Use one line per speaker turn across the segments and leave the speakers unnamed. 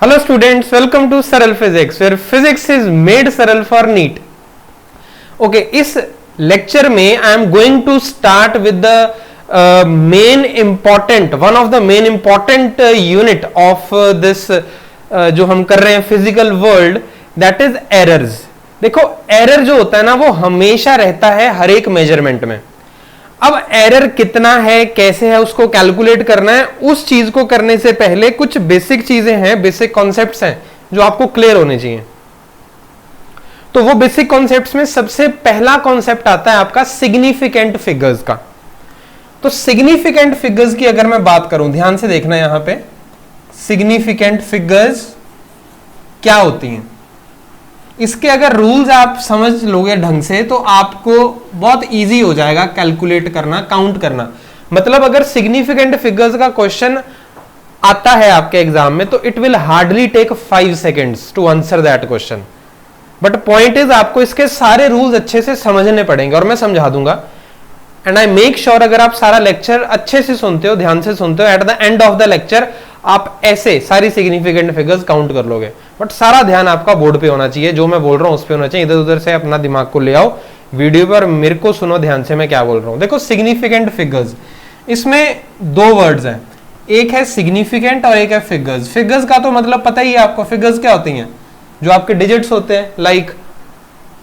Hello students, welcome to Saral Physics, where physics is made सरल for NEET. Okay, इस lecture में I am going to start with the main important, one of the main important unit of this जो हम कर रहे हैं physical world, that is errors. देखो error जो होता है ना वो हमेशा रहता है हर एक मेजरमेंट में. अब एरर कितना है, कैसे है, उसको कैलकुलेट करना है. उस चीज को करने से पहले कुछ बेसिक चीजें हैं, बेसिक कॉन्सेप्ट्स हैं जो आपको क्लियर होने चाहिए. तो वो बेसिक कॉन्सेप्ट्स में सबसे पहला कॉन्सेप्ट आता है आपका सिग्निफिकेंट फिगर्स का. तो सिग्निफिकेंट फिगर्स की अगर मैं बात करूं, ध्यान से देखना यहां पे, सिग्निफिकेंट फिगर्स क्या होती हैं. इसके अगर रूल्स आप समझ लोगे ढंग से तो आपको बहुत इजी हो जाएगा कैलकुलेट करना, काउंट करना. मतलब अगर सिग्निफिकेंट फिगर्स का क्वेश्चन आता है आपके एग्जाम में तो it will hardly take 5 seconds to answer that question. But point is आपको इसके सारे रूल्स अच्छे से समझने पड़ेंगे और मैं समझा दूंगा. एंड आई मेक श्योर अगर आप सारा लेक्चर अच्छे से सुनते हो, ध्यान से सुनते हो, at the end of the lecture आप ऐसे सारी सिग्निफिकेंट फिगर्स काउंट कर लोगे. बट सारा ध्यान आपका बोर्ड पे होना चाहिए, जो मैं बोल रहा हूं उस पे होना चाहिए. इधर उधर से अपना दिमाग को ले आओ वीडियो पर, मेरे को सुनो ध्यान से मैं क्या बोल रहा हूं. देखो सिग्निफिकेंट फिगर्स, इसमें दो वर्ड्स हैं, एक है सिग्निफिकेंट और एक है फिगर्स. फिगर्स का तो मतलब पता ही है आपको. फिगर्स क्या होती हैं? जो आपके डिजिट्स होते हैं, लाइक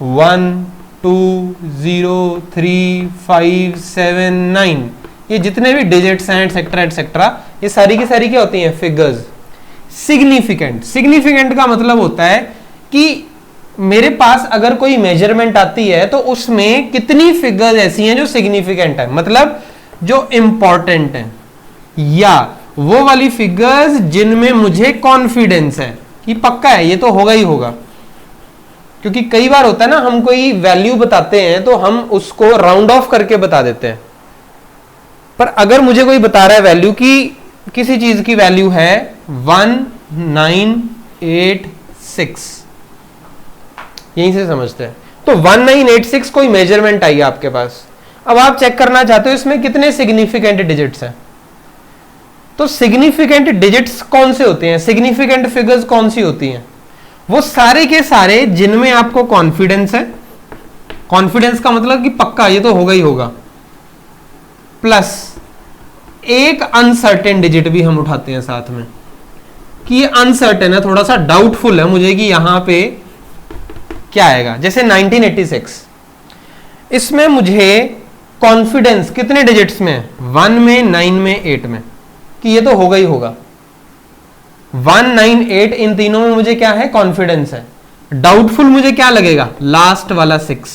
1 2 0 3 5 7 9, ये जितने भी डिजिट्स हैं एटसेट्रा एटसेट्रा, ये सारी की सारी क्या होती हैं? फिगर्स. सिग्निफिकेंट, सिग्निफिकेंट का मतलब होता है कि मेरे पास अगर कोई मेजरमेंट आती है तो उसमें कितनी फिगर्स ऐसी हैं जो सिग्निफिकेंट है, मतलब जो इंपॉर्टेंट है, या वो वाली फिगर्स जिनमें मुझे कॉन्फिडेंस है कि पक्का है ये तो होगा ही होगा. क्योंकि कई बार होता है ना, हम कोई वैल्यू बताते हैं तो हम उसको राउंड ऑफ करके बता देते हैं. पर अगर मुझे कोई बता रहा है वैल्यू की, किसी चीज की वैल्यू है 1986, यहीं से समझते हैं. तो 1986 कोई मेजरमेंट आई है आपके पास. अब आप चेक करना चाहते हो इसमें कितने सिग्निफिकेंट डिजिट्स हैं. तो सिग्निफिकेंट डिजिट्स कौन से होते हैं, सिग्निफिकेंट फिगर्स कौन सी होती हैं? वो सारे के सारे जिनमें आपको कॉन्फिडेंस है. कॉन्फिडेंस का मतलब कि पक्का ये तो होगा ही होगा, प्लस एक अनसर्टेन डिजिट भी हम उठाते हैं साथ में कि ये अनसर्टेन है, थोड़ा सा डाउटफुल है मुझे कि यहां पे क्या आएगा. जैसे 1986, इसमें मुझे कॉन्फिडेंस कितने डिजिट्स में? 1 में, 9 में, 8 में, कि ये तो होगा ही होगा. 1 9 8 इन तीनों में मुझे क्या है? कॉन्फिडेंस है. डाउटफुल मुझे क्या लगेगा? लास्ट वाला 6.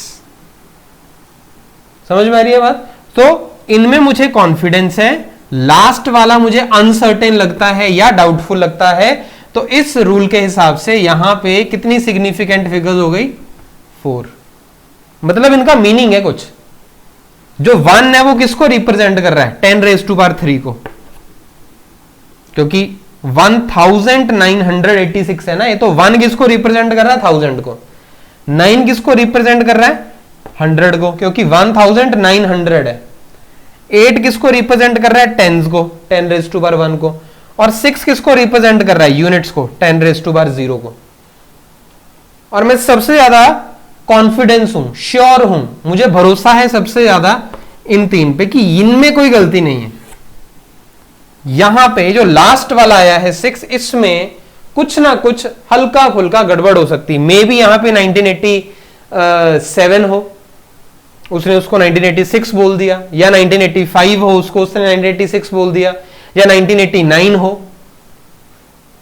समझ में आ रही है बात? तो इनमें मुझे कॉन्फिडेंस है, लास्ट वाला मुझे अनसर्टेन लगता है या डाउटफुल लगता है. तो इस रूल के हिसाब से यहां पे कितनी सिग्निफिकेंट फिगर्स हो गई? 4. मतलब इनका मीनिंग है कुछ. जो 1 है वो किसको रिप्रेजेंट कर रहा है? 10⁻³ को, क्योंकि 1986 है ना ये, तो 1 किसको रिप्रेजेंट कर रहा है? 1000 को. 9 किसको रिप्रेजेंट कर रहा है? 100 को, क्योंकि 1900 है. 8 किसको रिप्रेजेंट कर रहा है? टेंस को, 10⁻1 को. और 6 किसको रिप्रेजेंट कर रहा है? यूनिट्स को, 10⁻0 को. और मैं सबसे ज्यादा कॉन्फिडेंस हूं, श्योर हूं, मुझे भरोसा है सबसे ज्यादा इन 3 पे कि इनमें कोई गलती नहीं है. यहां पे जो लास्ट वाला आया है 6, इसमें कुछ ना कुछ हल्का फुल्का गड़बड़ हो सकती है. मे बी यहां पे 1987 हो, उसने उसको 1986 बोल दिया, या 1985 हो, उसको उसने 1986 बोल दिया, या 1989 हो.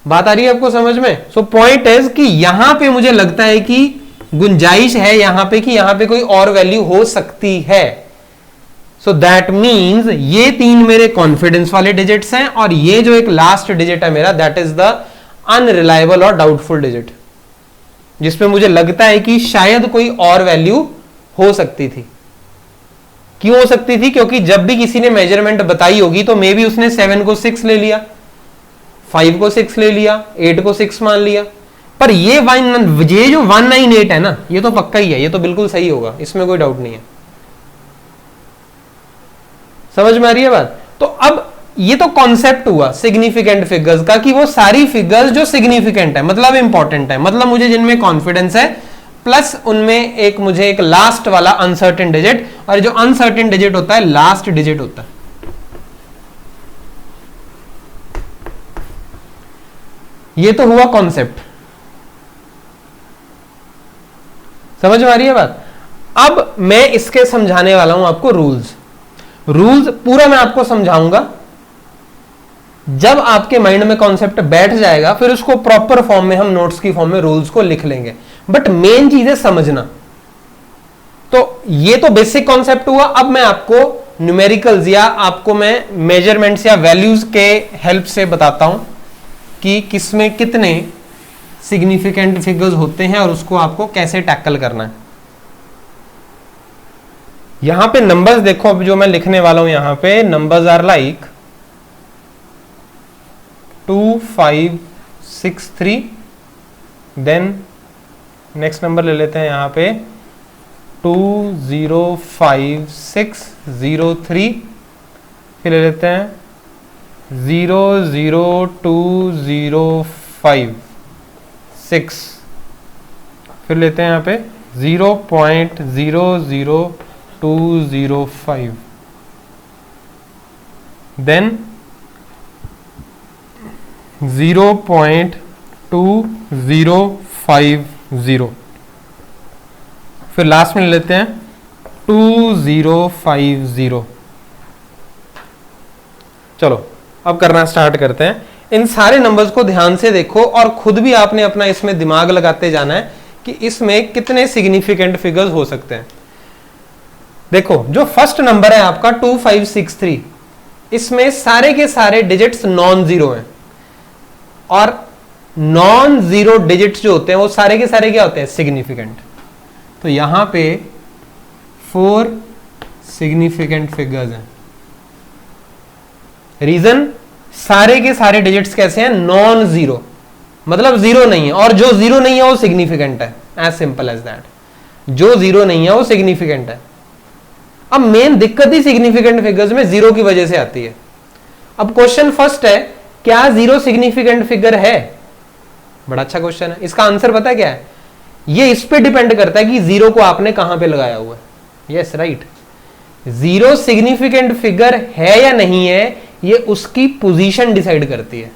बात आ रही है आपको समझ में? सो पॉइंट इज कि यहां पे मुझे लगता है कि गुंजाइश है यहां पे कि यहां पे कोई और वैल्यू हो सकती है. सो दैट मीन्स ये 3 मेरे कॉन्फिडेंस वाले डिजिट्स हैं, और ये जो एक लास्ट डिजिट है मेरा, दैट इज द अनरिलायबल और डाउटफुल डिजिट, जिसमें मुझे लगता है कि शायद कोई और वैल्यू हो सकती थी. क्यों हो सकती थी? क्योंकि जब भी किसी ने मेजरमेंट बताई होगी तो मे बी उसने 7 को 6 ले लिया, 5 को 6 ले लिया, 8 को 6 मान लिया. पर ये जो 198 है ना, ये तो पक्का ही है, ये तो बिल्कुल सही होगा, इसमें कोई डाउट नहीं है. समझ में आ रही है बात? तो अब ये तो कॉन्सेप्ट हुआ सिग्निफिकेंट फिगर्स का कि वो सारी फिगर्स जो सिग्निफिकेंट है, मतलब इंपॉर्टेंट है, मतलब मुझे जिनमें कॉन्फिडेंस है, प्लस उनमें एक मुझे एक लास्ट वाला अनसर्टेन डिजिट, और जो अनसर्टेन डिजिट होता है लास्ट डिजिट होता है। ये तो हुआ कॉन्सेप्ट, समझ में आ रही है बात। अब मैं इसके समझाने वाला हूं आपको रूल्स। रूल्स पूरा मैं आपको समझाऊंगा, जब आपके माइंड में कॉन्सेप्ट बैठ जाएगा फिर उसको प्रॉपर फॉर्म में हम नोट्स की फॉर्म में रूल्स को लिख लेंगे, बट मेन चीज है समझना। तो ये तो बेसिक कॉन्सेप्ट हुआ। अब मैं आपको न्यूमेरिकल्स या आपको मैं मेजरमेंट्स या वैल्यूज के हेल्प से बताता हूं कि किसमें कितने सिग्निफिकेंट फिगर्स होते हैं और उसको आपको कैसे टैकल करना है। यहां पे नंबर्स देखो, अब जो मैं लिखने वाला हूं यहां पे numbers are like 2563, then next number ले लेते हैं यहां पे 205603, फिर ले लेते हैं 002056, फिर लेते हैं यहां पे 0.00205, देन 0.2050, फिर लास्ट में ले लेते हैं 2050। चलो अब करना स्टार्ट करते हैं। इन सारे नंबर्स को ध्यान से देखो और खुद भी आपने अपना इसमें दिमाग लगाते जाना है कि इसमें कितने सिग्निफिकेंट फिगर्स हो सकते हैं। देखो जो फर्स्ट नंबर है आपका 2563, इसमें सारे के सारे डिजिट्स नॉन जीरो हैं, और नॉन जीरो डिजिट्स जो होते हैं वो सारे के सारे क्या होते हैं, सिग्निफिकेंट। तो यहां पे 4 सिग्निफिकेंट फिगर्स हैं। रीजन, सारे के सारे डिजिट्स कैसे हैं, नॉन जीरो, मतलब जीरो नहीं है, और जो जीरो नहीं है वो सिग्निफिकेंट है, एज सिंपल एज दैट। जो जीरो नहीं है वो सिग्निफिकेंट है। अब मेन दिक्कत ही सिग्निफिकेंट फिगर्स में जीरो की वजह से आती है। अब क्वेश्चन फर्स्ट है, क्या जीरो सिग्निफिकेंट फिगर है? बड़ा अच्छा क्वेश्चन है। इसका आंसर पता है क्या है? ये इस पे डिपेंड करता है कि जीरो को आपने कहां पे लगाया हुआ है। Yes right, zero significant figure है या नहीं है ये उसकी पोजीशन डिसाइड करती है।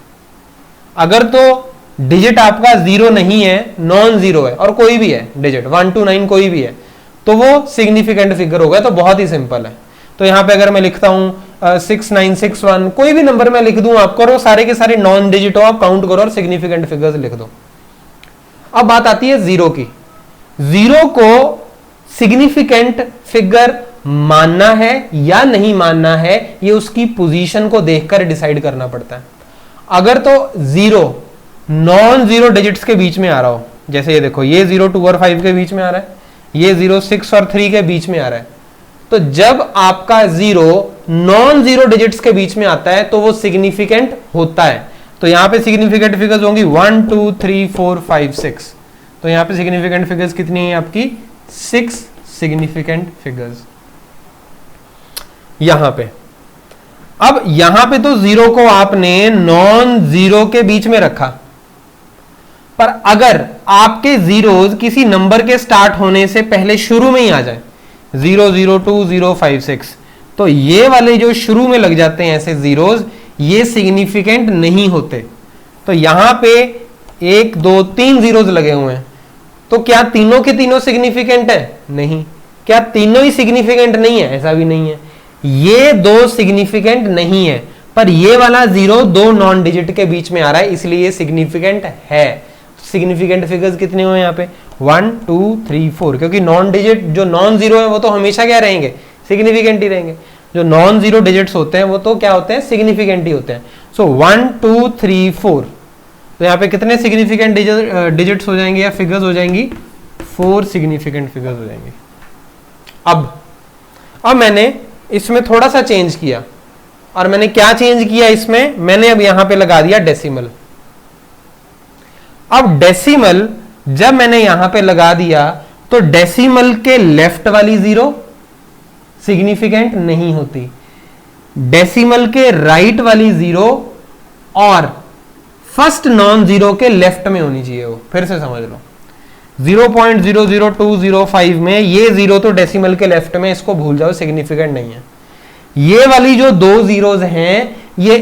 अगर तो डिजिट आपका जीरो नहीं है, नॉन जीरो है, और कोई भी है डिजिट 1 to 9 कोई भी है, तो वो सिग्निफिकेंट फिगर होगा। तो बहुत ही सिंपल है। तो यहां पे अगर मैं लिखता हूं 6961, कोई भी नंबर मैं लिख दूं आपको, और वो सारे के सारे नॉन डिजिट हो, आप काउंट करो और सिग्निफिकेंट फिगर्स लिख दो। अब बात आती है जीरो की। जीरो को सिग्निफिकेंट फिगर मानना है या नहीं मानना है, ये उसकी पोजीशन को देखकर डिसाइड करना पड़ता है। अगर तो जीरो नॉन जीरो डिजिट्स के बीच में आ रहा हो, जैसे ये देखो, ये 0 2 और 5 के बीच में आ रहा है, ये 0 6 और 3 के बीच में आ रहा है, तो जब आपका जीरो नॉन जीरो डिजिट्स के बीच में आता है तो वो सिग्निफिकेंट होता है। तो यहां पे सिग्निफिकेंट फिगर्स होंगी 1 2 3 4 5 6। तो यहां पे सिग्निफिकेंट फिगर्स कितनी है आपकी, 6 सिग्निफिकेंट फिगर्स यहां पे। अब यहां पे तो जीरो को आपने नॉन जीरो के बीच में रखा, पर अगर आपके जीरोज किसी नंबर के स्टार्ट होने से पहले शुरू में ही आ जाए, 0 0 2 0 5 6, तो ये वाले जो शुरू में लग जाते हैं ऐसे जीरोज, ये सिग्निफिकेंट नहीं होते। तो यहां पे 1 2 3 जीरोज लगे हुए हैं, तो क्या तीनों के तीनों सिग्निफिकेंट है? नहीं। क्या तीनों ही सिग्निफिकेंट नहीं है? ऐसा भी नहीं है। ये दो सिग्निफिकेंट नहीं है, पर ये वाला जीरो दो नॉन डिजिट के बीच में आ रहा है, इसलिए सिग्निफिकेंट है। सिग्निफिकेंट फिगर्स कितने हुए यहाँ पे, 1 2 3 4, क्योंकि नॉन डिजिट जो नॉन जीरो है वो तो हमेशा क्या रहेंगे, सिग्निफिकेंट ही रहेंगे। जो नॉन जीरो डिजिट्स होते हैं वो तो क्या होते हैं, सिग्निफिकेंट ही होते हैं। सो 1 2 3 4, तो यहाँ पे कितने सिग्निफिकेंट डिजिट्स हो जाएंगे या फिगर्स हो जाएंगी, 4 सिग्निफिकेंट फिगर्स हो जाएंगे। अब मैंने इसमें थोड़ा सा चेंज किया, और मैंने क्या चेंज किया इसमें, मैंने अब यहां पे लगा दिया डेसिमल। अब डेसिमल जब मैंने यहां पे लगा दिया तो डेसिमल के लेफ्ट वाली जीरो सिग्निफिकेंट नहीं होती, डेसिमल के राइट वाली जीरो और फर्स्ट नॉन जीरो के लेफ्ट में होनी चाहिए वो। फिर से समझ लो, 0.00205 में ये जीरो तो डेसिमल के लेफ्ट में, इसको भूल जाओ, सिग्निफिकेंट नहीं है। ये वाली जो दो जीरोज हैं ये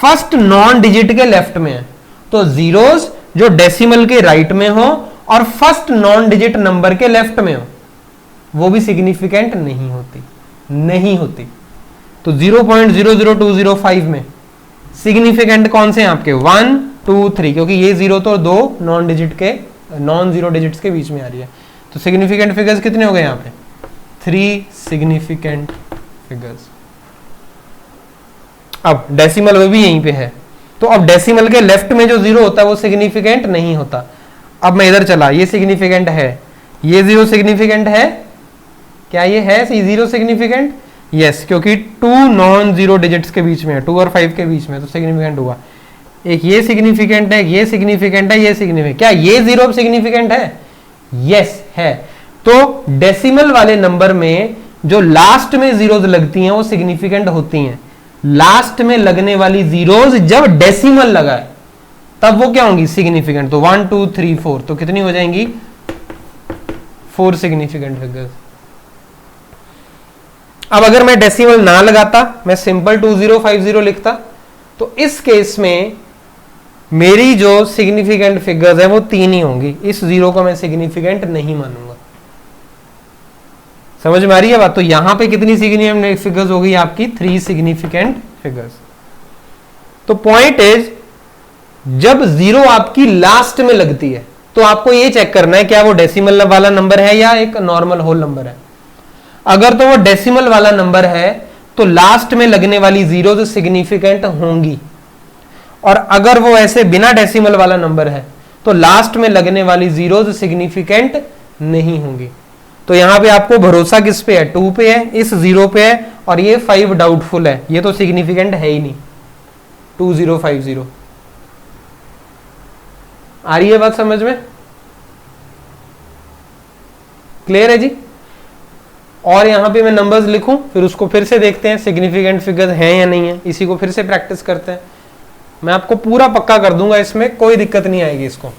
फर्स्ट नॉन डिजिट के लेफ्ट में है, तो जीरोज जो डेसिमल के राइट में हो और फर्स्ट नॉन डिजिट नंबर के लेफ्ट में हो वो भी सिग्निफिकेंट नहीं होती, नहीं होती। तो 0.00205 में सिग्निफिकेंट कौन से हैं आपके? 1, 2, 3, क्योंकि ये जीरो तो दो नॉन जीरो डिजिट्स के बीच में आ रही है। तो सिग्निफिकेंट फिगर्स कितने हो गए यहाँ पे? 3 सिग्निफिकेंट फिगर्स। अब डेसिमल वो भी यहीं पे है, तो अब डेसिमल के लेफ्ट में जो जीरो होता है वो सिग्निफिकेंट नहीं होता। अब मैं इधर चला, ये सिग्निफिकेंट है, ये जीरो सिग्निफिकेंट है क्या? ये है जीरो सिग्निफिकेंट? यस, क्योंकि 2 नॉन जीरो डिजिट्स के बीच में है, 2 और 5 के बीच में, तो सिग्निफिकेंट हुआ। एक ये सिग्निफिकेंट है, ये सिग्निफिकेंट है, ये सिग्निफिकेंट, क्या ये जीरो सिग्निफिकेंट है? यस है। तो डेसिमल वाले नंबर में जो लास्ट में जीरोज लगती हैं वो सिग्निफिकेंट होती हैं। लास्ट में लगने वाली जीरोज जब डेसिमल लगा है तब वो क्या होंगी? सिग्निफिकेंट। तो 1, 2, 3, 4, तो कितनी हो जाएंगी? 4 सिग्निफिकेंट फिगर्स। अब अगर मैं डेसिमल ना लगाता, मैं सिंपल 2050 लिखता, तो इस केस में मेरी जो सिग्निफिकेंट फिगर्स है वो 3 ही होंगी। इस जीरो को मैं सिग्निफिकेंट नहीं मानूंगा। समझ में आ रही है बात? तो यहां पे कितनी सिग्निफिकेंट फिगर्स होगी आपकी? 3 सिग्निफिकेंट फिगर्स। तो पॉइंट इज, जब जीरो आपकी लास्ट में लगती है तो आपको ये चेक करना है क्या वो डेसिमल वाला नंबर है या एक नॉर्मल होल नंबर है। अगर तो वो डेसिमल वाला नंबर है तो लास्ट में लगने वाली जीरो सिग्निफिकेंट होंगी, और अगर वो ऐसे बिना डेसिमल वाला नंबर है तो लास्ट में लगने वाली जीरो सिग्निफिकेंट नहीं होंगी। तो यहां पे आपको भरोसा किस पे है? 2 पे है, इस जीरो पे है, और ये 5 डाउटफुल है, ये तो सिग्निफिकेंट है ही नहीं। 2050 आ रही है बात समझ में? क्लियर है जी? और यहां पे मैं नंबर्स लिखूं, फिर उसको फिर से देखते हैं सिग्निफिकेंट फिगर्स हैं या नहीं है, इसी को फिर से प्रैक्टिस करते हैं। मैं आपको पूरा पक्का कर दूंगा, इसमें कोई दिक्कत नहीं आएगी, इसको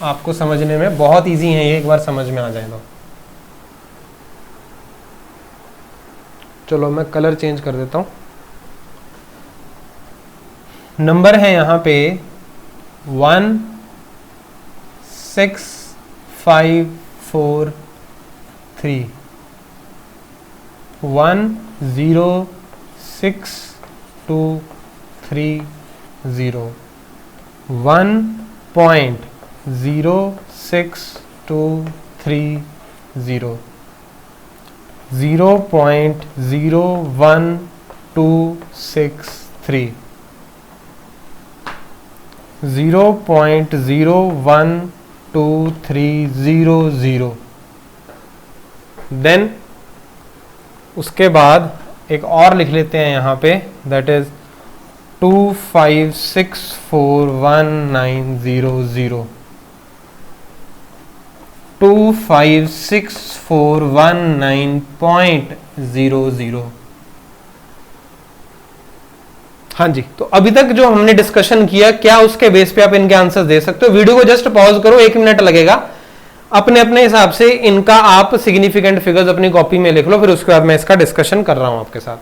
आपको समझने में बहुत इजी है, ये एक बार समझ में आ जाए तो। चलो मैं कलर चेंज कर देता हूं। नंबर है यहां पे 1 6 5 4 3, 1 0 6 2 3 0, 1.0623 0, 0.01263, 0.01230, देन उसके बाद एक और लिख लेते हैं यहाँ पे, दैट इज 2564190, 2564190. हाँ जी, तो अभी तक जो हमने डिस्कशन किया, क्या उसके बेस पे आप इनके आंसर्स दे सकते हो? वीडियो को जस्ट पॉज करो, 1 मिनट लगेगा, अपने अपने हिसाब से इनका आप सिग्निफिकेंट फिगर्स अपनी कॉपी में लिख लो, फिर उसके बाद मैं इसका डिस्कशन कर रहा हूं आपके साथ।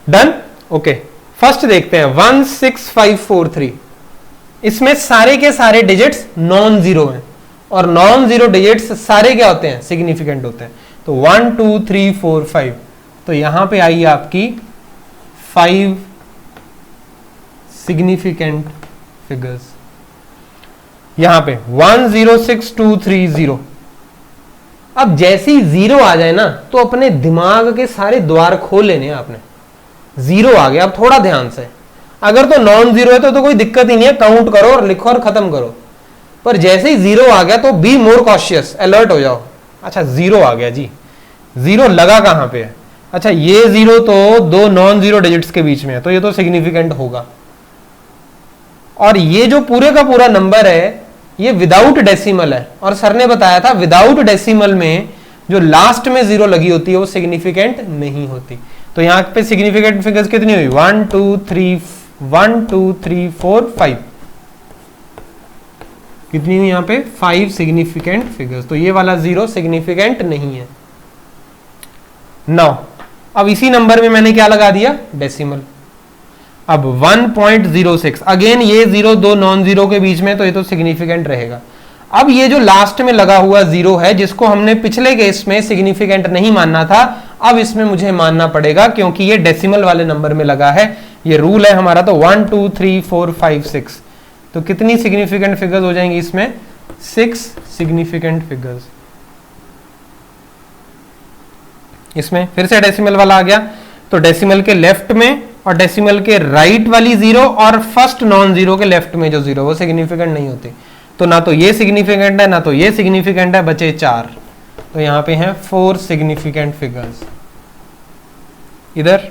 डन? ओके, फर्स्ट देखते हैं 16543। इसमें सारे के सारे डिजिट्स नॉन जीरो हैं, और नॉन जीरो डिजिट्स सारे क्या होते हैं? सिग्निफिकेंट होते हैं। तो 1 2 3 4 5, तो यहां पे आई आपकी 5 सिग्निफिकेंट फिगर्स। यहां पे 106230। अब जैसे ही जीरो आ जाए ना, तो अपने दिमाग के सारे द्वार खोल लेने हैं आपने। जीरो आ गया, अब थोड़ा ध्यान से, अगर तो नॉन जीरो है तो कोई दिक्कत ही नहीं है, काउंट करो और लिखो और खत्म करो। पर जैसे ही जीरो आ गया तो बी मोर कॉशियस, अलर्ट हो जाओ। अच्छा, जीरो आ गया जी, जीरो लगा कहां पे है? अच्छा, ये जीरो तो दो नॉन जीरो डिजिट्स के बीच में है, तो ये तो सिग्निफिकेंट होगा। और ये जो पूरे का पूरा नंबर है ये विदाउट डेसिमल है, और सर ने बताया था विदाउट डेसिमल में जो लास्ट में जीरो लगी होती है वो सिग्निफिकेंट नहीं होती। तो यहाँ पे सिग्निफिकेंट फिगर्स कितनी हुई? 1 2 3 4 5। कितनी हुई यहाँ पे? 5 सिग्निफिकेंट फिगर्स। तो ये वाला 0 सिग्निफिकेंट नहीं है। नाउ अब इसी नंबर में मैंने क्या लगा दिया? डेसिमल। अब 1.06, अगेन ये 0 दो नॉन जीरो के बीच में, तो ये तो सिग्निफिकेंट रहेगा। अब ये जो लास्ट में लगा हुआ 0 है, जिसको हमने पिछले केस में सिग्निफिकेंट नहीं मानना था, अब इसमें मुझे मानना पड़ेगा क्योंकि ये डेसिमल वाले नंबर में लगा है। ये रूल है हमारा। तो 1 2 3 4 5 6, तो कितनी सिग्निफिकेंट फिगर्स हो जाएंगी इसमें? 6 सिग्निफिकेंट फिगर्स। इसमें फिर से डेसिमल वाला आ गया, तो डेसिमल के लेफ्ट में और डेसिमल के राइट वाली 0 और फर्स्ट नॉन जीरो के लेफ्ट में जो 0 वो सिग्निफिकेंट नहीं होते। तो ना तो ये सिग्निफिकेंट है ना तो ये सिग्निफिकेंट है, बचे 4। तो यहां पे हैं 4 सिग्निफिकेंट फिगर्स। इधर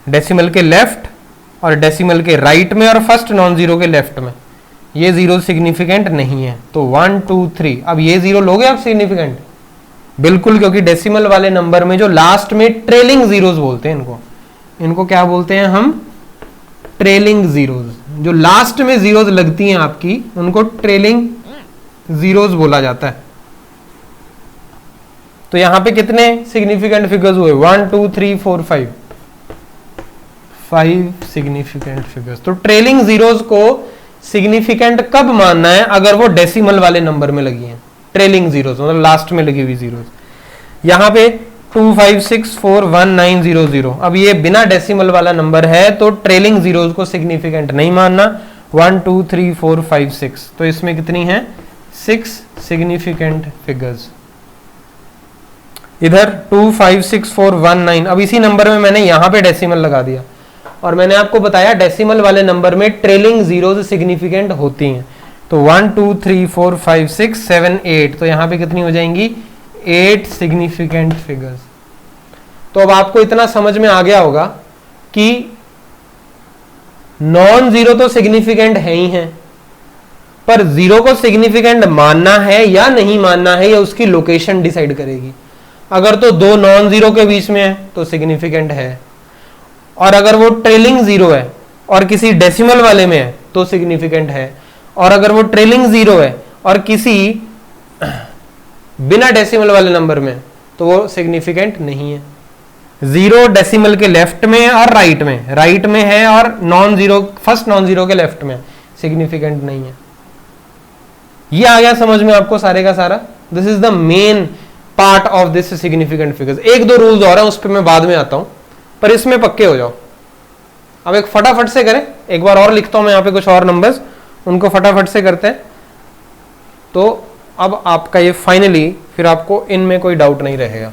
डेसिमल के लेफ्ट और डेसिमल के राइट में और फर्स्ट नॉन जीरो के लेफ्ट में ये 0 सिग्निफिकेंट नहीं है। तो 1 2 3, अब ये 0 लोगे आप सिग्निफिकेंट? बिल्कुल, क्योंकि डेसिमल वाले नंबर में जो लास्ट में ट्रेलिंग जीरोस बोलते हैं, इनको क्या बोलते हैं हम? Trailing zeros. जो लास्ट में जीरोस लगती हैं आपकी, उनको ट्रेलिंग जीरोस बोला जाता है। तो यहां पे कितने सिग्निफिकेंट फिगर्स हुए? 1 2 3 4 5 सिग्निफिकेंट फिगर्स। तो ट्रेलिंग जीरोस को सिग्निफिकेंट कब मानना है? अगर वो डेसिमल वाले नंबर में लगी हैं। ट्रेलिंग जीरोस मतलब लास्ट में लगी हुई जीरोस। यहां पे 2 5 6 4 1 9 0 0, अब ये बिना डेसिमल वाला नंबर है, तो ट्रेलिंग जीरोस को सिग्निफिकेंट नहीं मानना। 1 2 3 4 5 6, तो इसमें कितनी है? 6 सिग्निफिकेंट फिगर्स। इधर 2 5 6 4 1 9, अब इसी नंबर में मैंने यहां पे डेसिमल लगा दिया और मैंने आपको बताया डेसिमल वाले नंबर में ट्रेलिंग जीरोस सिग्निफिकेंट होती हैं। तो 1 2 3 4 5 6 7 8, तो यहां पे कितनी हो जाएंगी? 8 सिग्निफिकेंट फिगर्स। तो अब आपको इतना समझ में आ गया होगा कि नॉन जीरो तो सिग्निफिकेंट है ही है, पर जीरो को सिग्निफिकेंट मानना है या नहीं मानना है, या उसकी लोकेशन डिसाइड करेगी। अगर तो दो नॉन जीरो के बीच में है तो सिग्निफिकेंट है, और अगर वो ट्रेलिंग जीरो है और किसी डेसिमल वाले में है तो सिग्निफिकेंट है, और अगर वो ट्रेलिंग जीरो है और किसी बिना डेसिमल वाले नंबर में तो वो सिग्निफिकेंट नहीं है। जीरो डेसिमल के लेफ्ट में और राइट में है, और non zero first non zero के लेफ्ट में, सिग्निफिकेंट नहीं है। ये आ गया समझ में आपको सारे का सारा? This is the main part of this significant figures. एक दो रूल्स और हैं, उस पर मैं बाद में आता हूं, पर इसमें पक्के हो जाओ। अब एक फटाफट से करें, एक बार और लिखता हूं मैं यहाँ पे कुछ और नंबर्स, उनको फटाफट से करते हैं। तो अब आपका ये फाइनली, फिर आपको इनमें कोई डाउट नहीं रहेगा।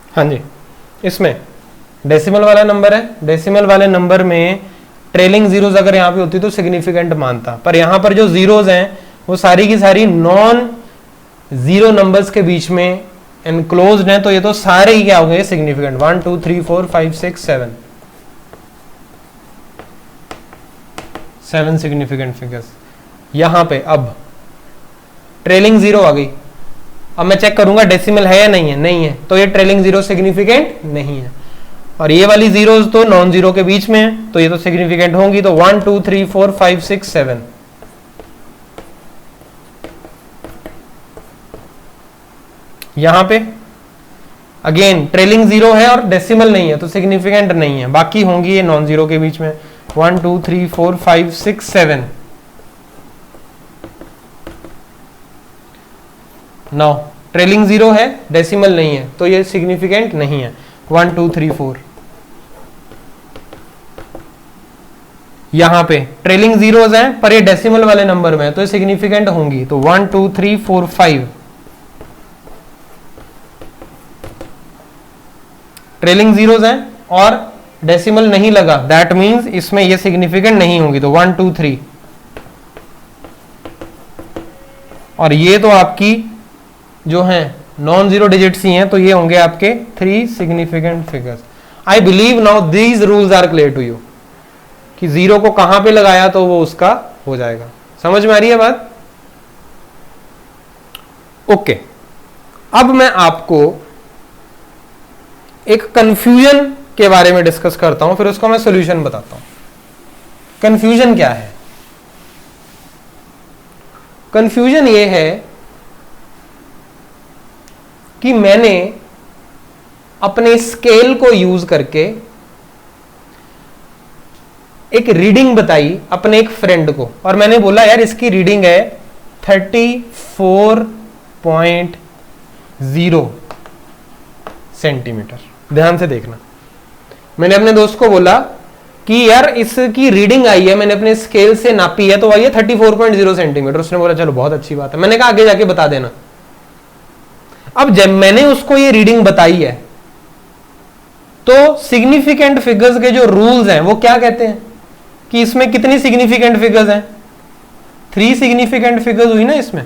हाँ जी, इसमें डेसिमल वाला नंबर है, डेसिमल वाले नंबर में ट्रेलिंग जीरोस अगर यहाँ पे होती तो सिग्निफिकेंट मानता, पर यहाँ पर जो जीरोस हैं वो सारी की सारी नॉन जीरो नंबर्स के बीच में एनक्लोज्ड हैं, तो ये तो सारे ही क्या हो गए? सिग्निफिकेंट। 1 2 3 4 5 6 7 significant figures. यहां पे अब ट्रेलिंग जीरो आ गई। अब मैं चेक करूंगा डेसिमल है या नहीं है, नहीं है, तो ये ट्रेलिंग जीरो सिग्निफिकेंट नहीं है। और ये वाली जीरोस तो नॉन जीरो के बीच में है, तो ये तो सिग्निफिकेंट होंगी। तो 1 2 3 4 5 6 7, यहां पे अगेन ट्रेलिंग जीरो है और डेसिमल नहीं है, तो सिग्निफिकेंट नहीं है। बाकी होंगी ये नॉन जीरो के बीच में। 1 2 3 4 5 6 7। नाउ ट्रेलिंग 0 है, डेसिमल नहीं है, तो ये सिग्निफिकेंट नहीं है। 1 2 3 4 यहां पे ट्रेलिंग जीरोज हैं पर ये डेसिमल वाले नंबर में है, तो ये सिग्निफिकेंट होंगी। तो 1 2 3 4 5 ट्रेलिंग जीरोज हैं और डेसिमल नहीं लगा, दैट मींस इसमें ये सिग्निफिकेंट नहीं होंगी। तो 1 2 3 और ये तो आपकी जो है नॉन जीरो डिजिट्स ही हैं, तो ये होंगे आपके 3 significant figures. I believe now these rules are clear to you कि जीरो को कहां पे लगाया तो वो उसका हो जाएगा। समझ में आ रही है बात? ओके, अब मैं आपको एक कंफ्यूजन के बारे में डिस्कस करता हूं, फिर उसका मैं सॉल्यूशन बताता हूं। कंफ्यूजन क्या है? कंफ्यूजन ये है कि मैंने अपने स्केल को यूज करके एक रीडिंग बताई अपने एक फ्रेंड को, और मैंने बोला यार इसकी रीडिंग है 34.0 सेंटीमीटर। ध्यान से देखना, मैंने अपने दोस्त को बोला कि यार इसकी रीडिंग आई है, मैंने अपने स्केल से नापी है तो आई है 34.0 सेंटीमीटर। उसने बोला चलो बहुत अच्छी बात है। मैंने कहा आगे जाके बता देना। अब जब मैंने उसको ये रीडिंग बताई है तो सिग्निफिकेंट फिगर्स के जो रूल्स हैं वो क्या कहते हैं कि इसमें कितनी सिग्निफिकेंट फिगर्स हैं? 3 सिग्निफिकेंट फिगर्स हुई ना इसमें।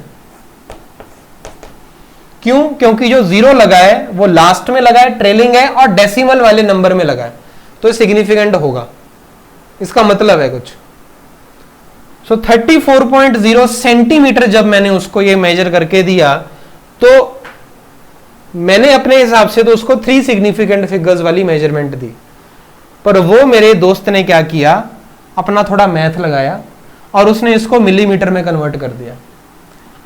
क्यों? क्योंकि जो जीरो लगा है वो लास्ट में लगा है, ट्रेलिंग है और डेसिमल वाले नंबर में लगा है, तो सिग्निफिकेंट होगा। इसका मतलब है कुछ। सो 34.0 सेंटीमीटर जब मैंने उसको ये मेजर करके दिया तो मैंने अपने हिसाब से तो उसको 3 सिग्निफिकेंट फिगर्स वाली मेजरमेंट दी, पर वो मेरे दोस्त ने क्या किया, अपना थोड़ा मैथ लगाया और उसने इसको मिलीमीटर में कन्वर्ट कर दिया।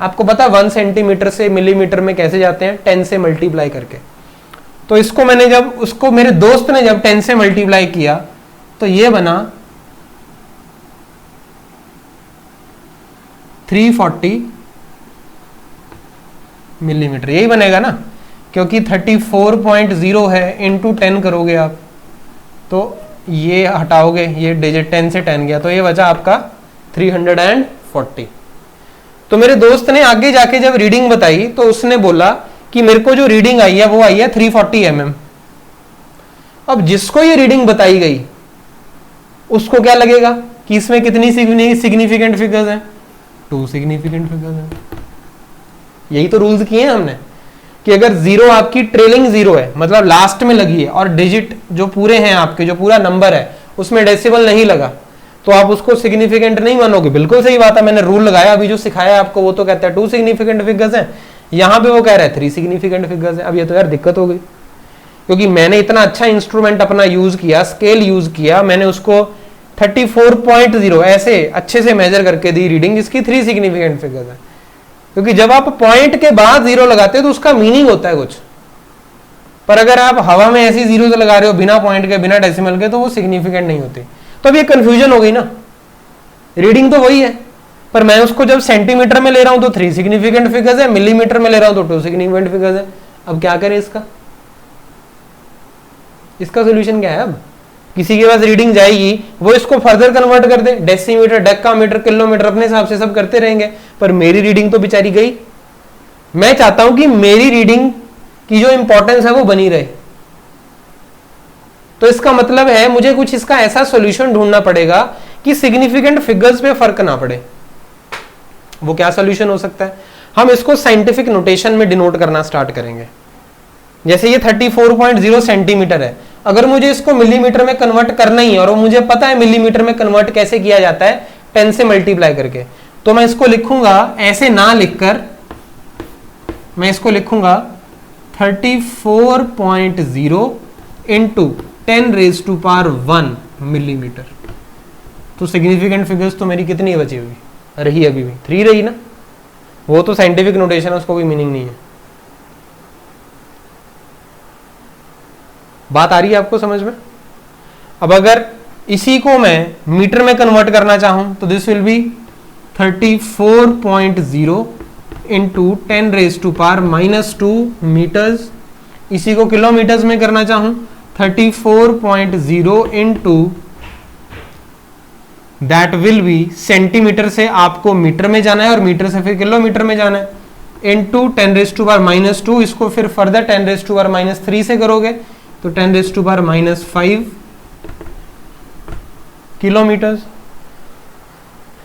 आपको पता 1 सेंटीमीटर से मिलीमीटर में कैसे जाते हैं? 10 से मल्टीप्लाई करके। तो इसको मैंने जब उसको मेरे दोस्त ने जब 10 से मल्टीप्लाई किया तो ये बना 340 मिलीमीटर। यही बनेगा ना, क्योंकि 34.0 है, इंटू 10 करोगे आप तो ये हटाओगे, ये डिजिट 10 से 10 गया तो ये बचा आपका 340। तो मेरे दोस्त ने आगे जाके जब रीडिंग बताई तो उसने बोला कि मेरे को जो रीडिंग आई है वो आई है 340 mm। अब जिसको ये रीडिंग बताई गई उसको क्या लगेगा कि इसमें कितनी सिग्निफिकेंट फिगर्स हैं? 2 सिग्निफिकेंट फिगर्स हैं। यही तो रूल्स किए हैं हमने कि अगर जीरो आपकी ट्रेलिंग जीरो है, मतलब लास्ट में लगी है, और डिजिट जो पूरे हैं आपके, जो पूरा नंबर है उसमें डेसिमल नहीं लगा, तो आप उसको सिग्निफिकेंट नहीं मानोगे। बिल्कुल सही बात है, मैंने रूल लगाया। अभी जो सिखाया आपको वो तो कहता है 2 सिग्निफिकेंट फिगर्स हैं, यहां पे वो कह रहा है 3 सिग्निफिकेंट फिगर्स हैं। अब ये तो यार दिक्कत हो गई, क्योंकि मैंने इतना अच्छा इंस्ट्रूमेंट अपना यूज किया, स्केल यूज किया, मैंने उसको 34.0 ऐसे अच्छे से मेजर करके दी रीडिंग जिसकी 3 सिग्निफिकेंट फिगर्स हैं। क्योंकि जब आप पॉइंट के बाद जीरो लगाते हो तो उसका मीनिंग होता है कुछ, पर अगर आप हवा में ऐसी जीरो लगा रहे हो बिना पॉइंट के, बिना डेसिमल के, तो वो सिग्निफिकेंट नहीं होती। तो अब ये कंफ्यूजन हो गई ना, रीडिंग तो वही है पर मैं उसको जब सेंटीमीटर में ले रहा हूं तो 3 सिग्निफिकेंट फिगर्स है, मिलीमीटर में ले रहा हूं तो 2 सिग्निफिकेंट फिगर्स है। अब क्या करें इसका सोल्यूशन क्या है? अब किसी के पास रीडिंग जाएगी वो इसको फर्दर कन्वर्ट कर दे, डेसीमीटर, डेकामीटर, किलोमीटर, अपने हिसाब से सब करते रहेंगे, पर मेरी रीडिंग तो बेचारी गई। मैं चाहता हूं कि मेरी रीडिंग की जो इंपॉर्टेंस है वो बनी रहे। तो इसका मतलब है मुझे कुछ इसका ऐसा सॉल्यूशन ढूंढना पड़ेगा कि सिग्निफिकेंट फिगर्स पे फर्क ना पड़े। वो क्या सॉल्यूशन हो सकता है? हम इसको साइंटिफिक नोटेशन में डिनोट करना स्टार्ट करेंगे। जैसे ये 34.0 सेंटीमीटर है, अगर मुझे इसको मिलीमीटर में कन्वर्ट करना ही है और मुझे पता है मिलीमीटर में कन्वर्ट कैसे किया जाता है, 10 से मल्टीप्लाई करके, तो मैं इसको लिखूंगा ऐसे ना लिखकर, मैं इसको लिखूंगा 34.0 इंटू 10⁻1 मिलीमीटर। तो सिग्निफिकेंट फिगर्स तो मेरी कितनी बची हुई रही? अभी भी 3 रही ना। वो तो साइंटिफिक नोटेशन है, उसको कोई मीनिंग नहीं है। बात आ रही है आपको समझ में? अब अगर इसी को मैं मीटर में कन्वर्ट करना चाहूं तो this will be 34.0 into 10⁻⁻² metres, इसी को किलोमीटर्स में करना चाहूं 34.0 into that will be, centimetre से आपको मीटर में जाना है और मीटर से फिर किलोमीटर में जाना है, इंटू 10⁻², इसको फिर फर्दर 10⁻³ से करोगे तो 10⁻⁵ किलोमीटर्स।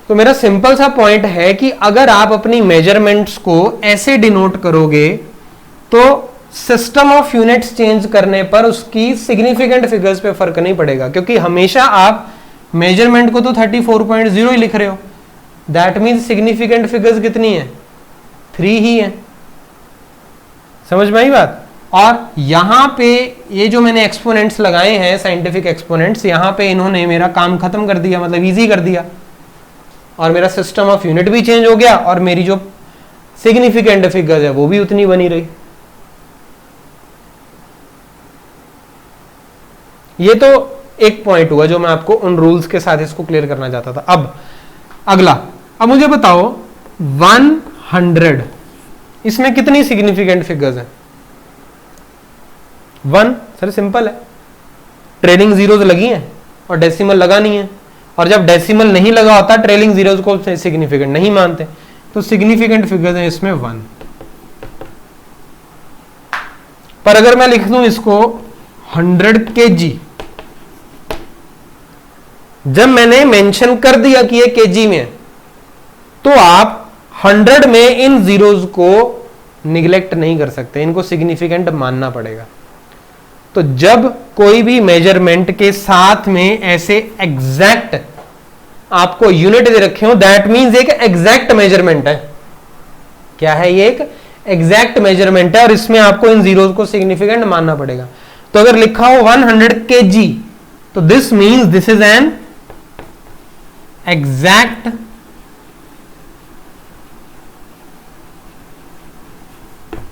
तो मेरा सिंपल सा पॉइंट है कि अगर आप अपनी मेजरमेंट्स को ऐसे डिनोट करोगे तो सिस्टम ऑफ यूनिट्स चेंज करने पर उसकी सिग्निफिकेंट फिगर्स पे फर्क नहीं पड़ेगा, क्योंकि हमेशा आप मेजरमेंट को तो 34.0 ही लिख रहे हो, दैट मीन्स सिग्निफिकेंट फिगर्स कितनी है 3 ही है। समझ में आई बात। और यहां पे ये जो मैंने एक्सपोनेंट्स लगाए हैं साइंटिफिक एक्सपोनेंट्स, यहां पे इन्होंने मेरा काम खत्म कर दिया, मतलब इजी कर दिया, और मेरा सिस्टम ऑफ यूनिट भी चेंज हो गया और मेरी जो सिग्निफिकेंट फिगर्स है वो भी उतनी बनी रही। ये तो एक पॉइंट हुआ जो मैं आपको उन रूल्स के साथ इसको क्लियर करना चाहता था। अब अगला, अब मुझे बताओ 100, इसमें कितनी सिग्निफिकेंट फिगर्स हैं? 1, सर सिंपल है, ट्रेलिंग जीरोज लगी हैं और डेसिमल लगा नहीं है, और जब डेसिमल नहीं लगा होता ट्रेलिंग जीरोज को सिग्निफिकेंट नहीं मानते, तो सिग्निफिकेंट फिगर्स हैं इसमें 1। पर अगर मैं लिख दूं इसको 100 kg, जब मैंने मेंशन कर दिया कि ये केजी में, तो आप 100 में इन जीरोज को निगलेक्ट नहीं कर सकते, इनको सिग्निफिकेंट मानना पड़ेगा। तो जब कोई भी मेजरमेंट के साथ में ऐसे एग्जैक्ट आपको यूनिट दे रखे हो, दैट मींस एक एग्जैक्ट मेजरमेंट है। क्या है ये? एक एग्जैक्ट मेजरमेंट है और इसमें आपको इन जीरोज को सिग्निफिकेंट मानना पड़ेगा। तो अगर लिखा हो 100 kg, तो this means this is an exact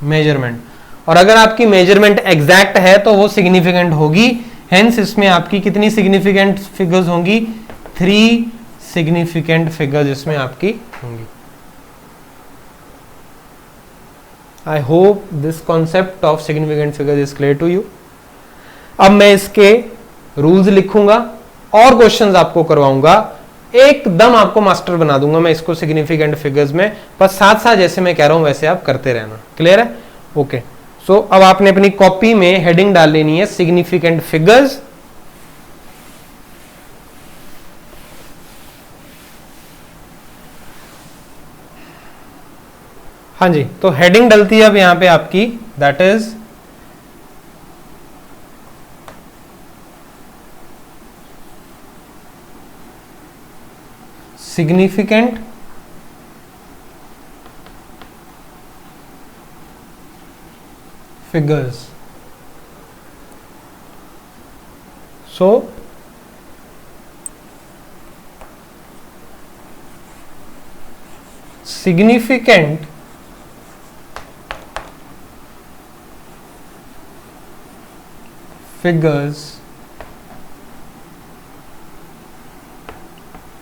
measurement, और अगर आपकी मेजरमेंट एग्जैक्ट है तो वो सिग्निफिकेंट होगी। हेंस इसमें आपकी कितनी सिग्निफिकेंट फिगर्स होंगी? 3 सिग्निफिकेंट फिगर्स इसमें आपकी होंगी। I hope this concept of significant figures is clear to you. अब मैं इसके रूल्स लिखूंगा और क्वेश्चंस आपको करवाऊंगा, एकदम आपको मास्टर बना दूंगा मैं इसको सिग्निफिकेंट फिगर्स में, बस साथ साथ जैसे मैं कह रहा हूं वैसे आप करते रहना। क्लियर है? ओके। सो अब आपने अपनी कॉपी में हेडिंग डाल लेनी है सिग्निफिकेंट फिगर्स। हाँ जी, तो हेडिंग डलती है अब यहां पे आपकी, that is significant figures. So significant figures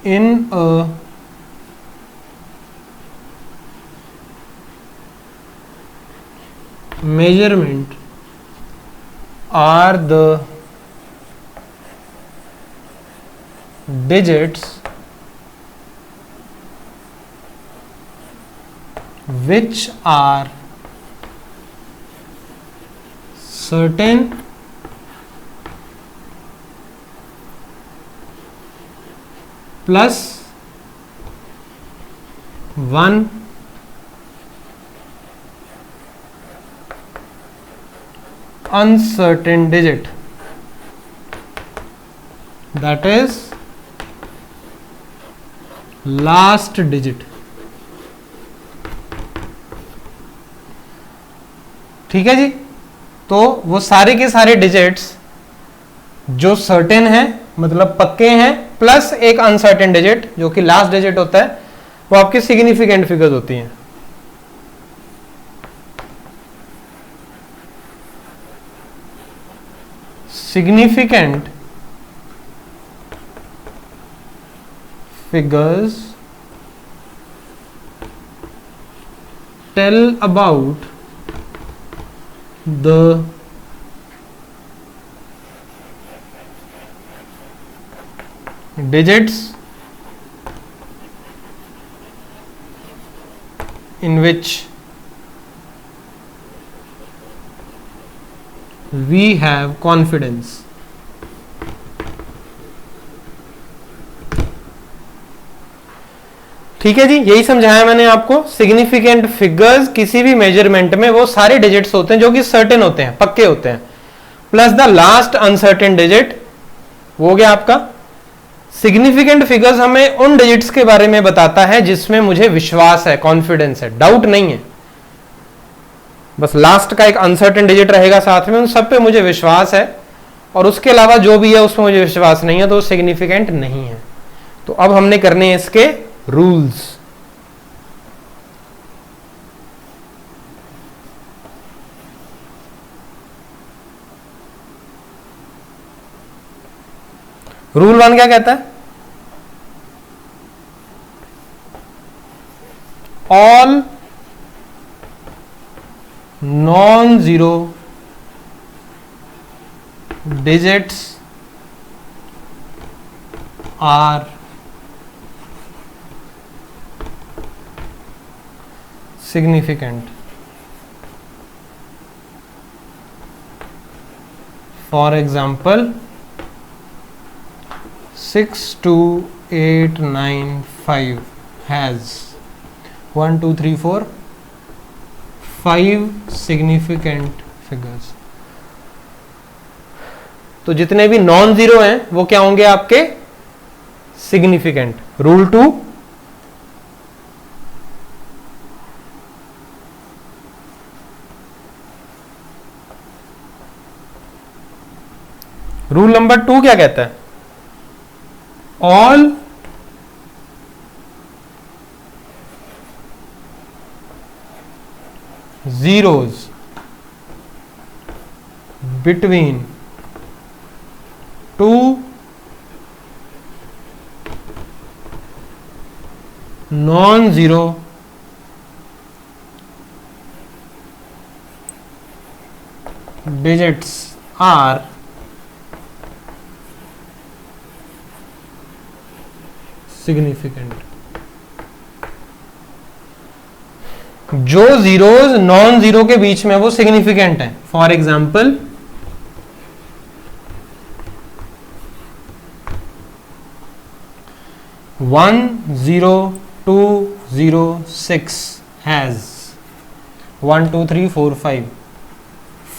in a measurement are the digits which are certain plus 1 uncertain digit, that is last digit। ठीक है जी। तो वो सारे के सारे डिजिट्स जो सर्टेन है, मतलब पक्के हैं, प्लस एक अनसर्टेन डिजिट जो कि लास्ट डिजिट होता है, वो आपकी सिग्निफिकेंट फिगर्स होती हैं। Significant figures tell about the digits in which we have confidence. ठीक है जी, यही समझाया मैंने आपको। सिग्निफिकेंट फिगर्स किसी भी मेजरमेंट में वो सारे डिजिट्स होते हैं जो कि सर्टेन होते हैं, पक्के होते हैं, plus the last uncertain digit, वो हो गया आपका। सिग्निफिकेंट फिगर्स हमें उन डिजिट्स के बारे में बताता है जिसमें मुझे विश्वास है, कॉन्फिडेंस है, डाउट नहीं है। बस लास्ट का एक अनसर्टेन डिजिट रहेगा साथ में, उन सब पे मुझे विश्वास है, और उसके अलावा जो भी है उसमें मुझे विश्वास नहीं है, तो सिग्निफिकेंट नहीं है। तो अब हमने करने हैं इसके रूल्स। रूल 1 क्या कहता है? All non zero digits are significant. For example, 62895 has 1 2 3 4 5 significant figures. तो जितने भी नॉन जीरो हैं वो क्या होंगे आपके? सिग्निफिकेंट। रूल 2, रूल नंबर 2 क्या कहता है? All zeros between two non-zero digits are significant. जो जीरोज नॉन जीरो के बीच में वो सिग्निफिकेंट है। For example 10206 has 1 2 3 4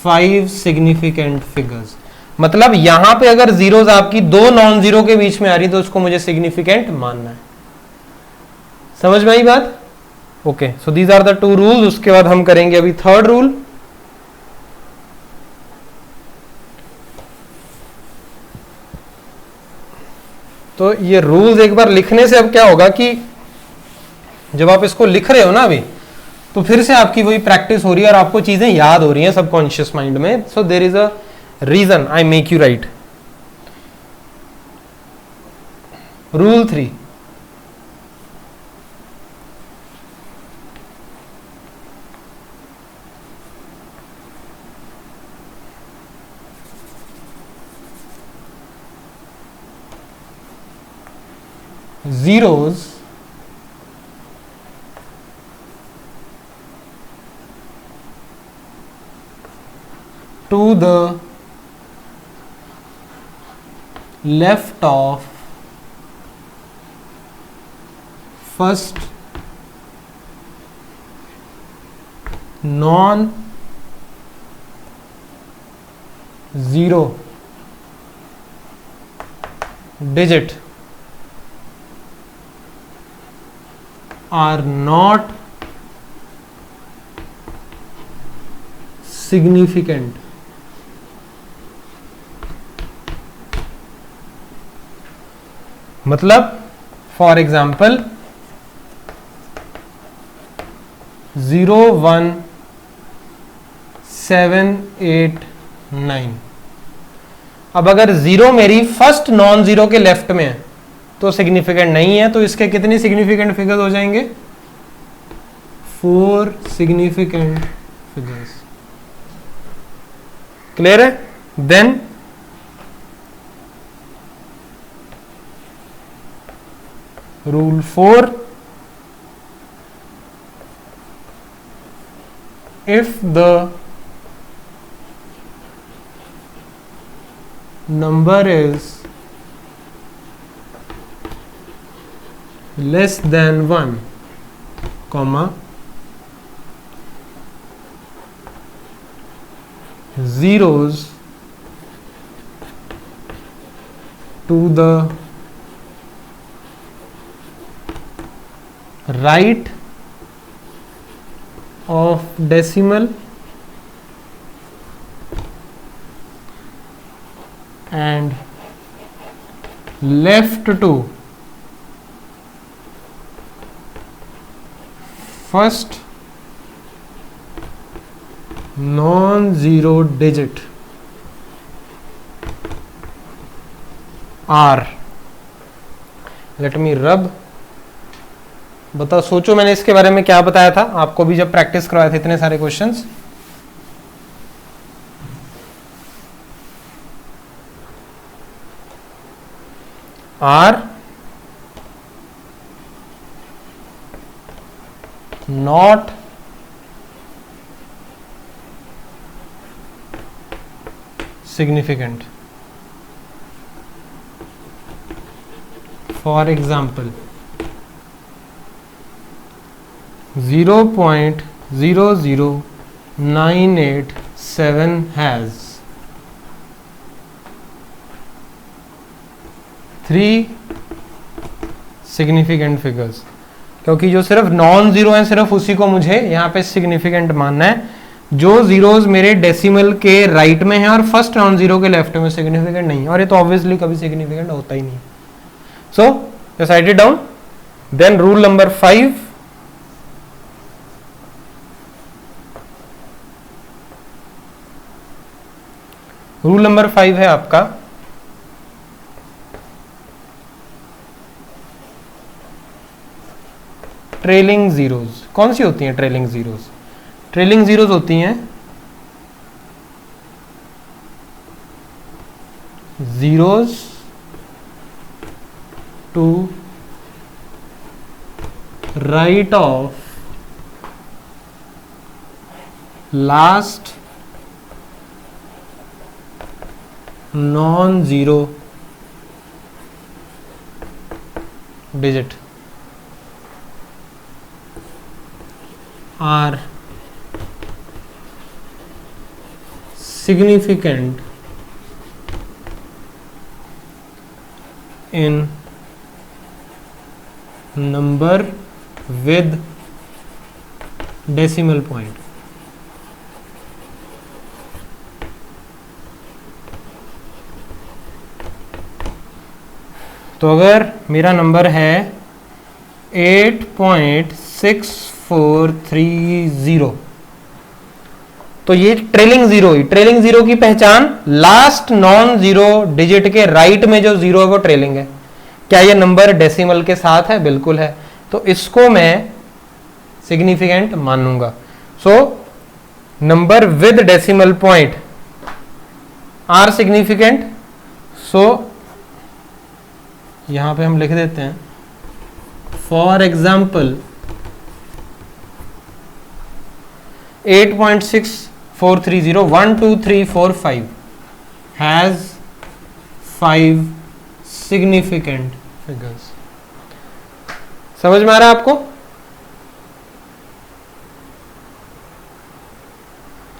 5 significant figures. मतलब यहां पे अगर जीरोज आपकी दो नॉन जीरो के बीच में आ रही तो उसको मुझे सिग्निफिकेंट मानना है। समझ में आई बात? Okay, so these are the 2 rules. उसके बाद हम करेंगे अभी थर्ड रूल। तो ये रूल्स एक बार लिखने से अब क्या होगा कि जब आप इसको लिख रहे हो ना अभी, तो फिर से आपकी वही प्रैक्टिस हो रही है और आपको चीजें याद हो रही हैं सबकॉन्शियस माइंड में। So there is a reason I make you write. Rule 3, zeros to the left of first non zero digit are not significant. मतलब फॉर एग्जाम्पल 01789, अब अगर जीरो मेरी फर्स्ट नॉन जीरो के लेफ्ट में है तो significant नहीं है। तो इसके कितने सिग्निफिकेंट फिगर्स हो जाएंगे? 4 significant figures. Clear है? Then rule 4, if the number is less than 1, comma, zeros to the right of decimal and left to first non-zero digit are. Let me rub. बताओ, सोचो मैंने इसके बारे में क्या बताया था आपको भी जब प्रैक्टिस करवाए थे इतने सारे questions. Are not significant. For example, 0.00987 has 3 significant figures. क्योंकि जो सिर्फ नॉन जीरो है सिर्फ उसी को मुझे यहाँ पे सिग्निफिकेंट मानना है. जो जीरोज मेरे डेसिमल के राइट में है और फर्स्ट नॉन जीरो के लेफ्ट में सिग्निफिकेंट नहीं है, और ये तो ऑब्वियसली कभी सिग्निफिकेंट होता ही नहीं. So just write it down. Then rule number 5, rule number 5 है आपका ट्रेलिंग जीरोज. कौन सी होती हैं ट्रेलिंग जीरोज? ट्रेलिंग जीरोज होती हैं zeros to right of last non zero digit are significant in number with decimal point. तो अगर मेरा नंबर है 8.6430, तो ये ट्रेलिंग जीरो ही. ट्रेलिंग जीरो की पहचान लास्ट नॉन जीरो डिजिट के राइट में जो जीरो है वो ट्रेलिंग है. क्या ये नंबर डेसिमल के साथ है? बिल्कुल है. तो इसको मैं सिग्निफिकेंट मानूंगा. So number with decimal point are significant. So यहां पे हम लिख देते हैं for example 8.6430 1 2 3 4 5 has 5 significant figures. समझ में आ रहा है आपको?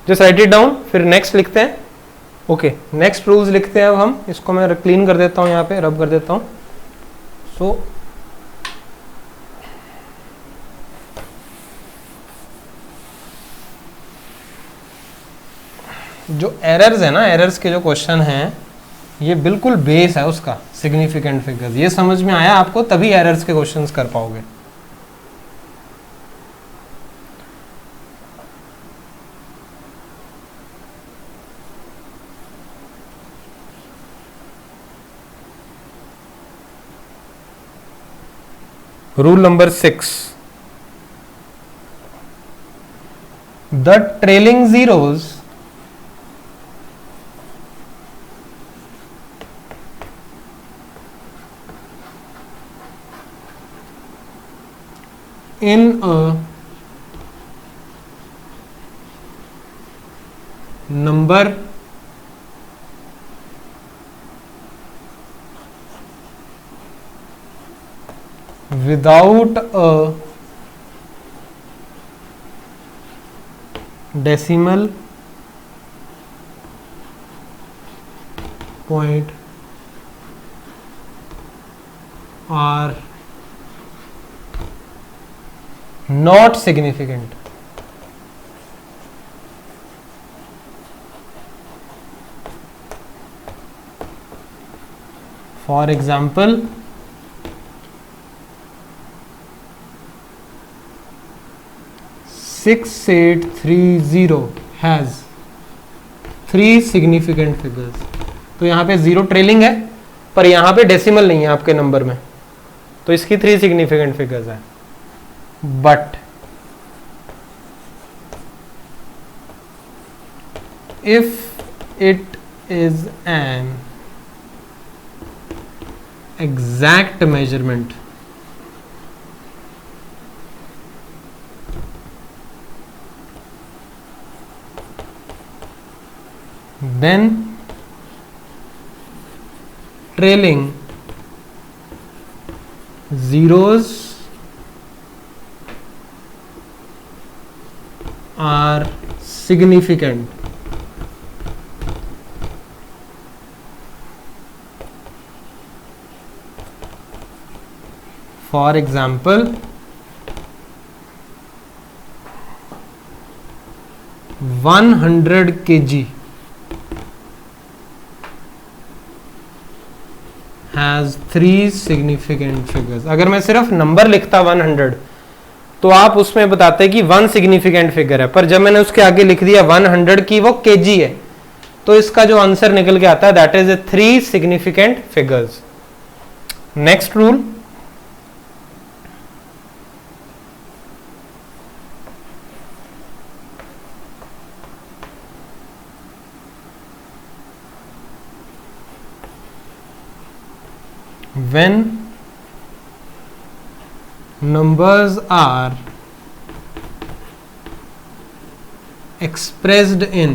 Just write it down. फिर नेक्स्ट लिखते हैं. ओके, नेक्स्ट रूल्स लिखते हैं अब हम. इसको मैं क्लीन कर देता हूं, यहाँ पे रब कर देता हूं. सो जो एरर्स है ना, एरर्स के जो क्वेश्चन हैं, ये बिल्कुल बेस है उसका सिग्निफिकेंट फिगर्स. ये समझ में आया आपको, तभी एरर्स के क्वेश्चंस कर पाओगे. Rule number 6, the trailing zeros in a number without a decimal point are not significant. For example, 6830 has 3 significant figures. तो यहाँ पे 0 ट्रेलिंग है, पर यहाँ पे डेसिमल नहीं है आपके नंबर में, तो इसकी 3 सिग्निफिकेंट फिगर्स है. But if it is an exact measurement, then trailing zeros are significant. For example, 100 kg has 3 significant figures. अगर मैं सिर्फ नंबर लिखता 100 तो आप उसमें बताते कि 1 सिग्निफिकेंट फिगर है, पर जब मैंने उसके आगे लिख दिया 100 की वो केजी है, तो इसका जो आंसर निकल के आता है that is 3 significant figures. Next rule, when numbers are expressed in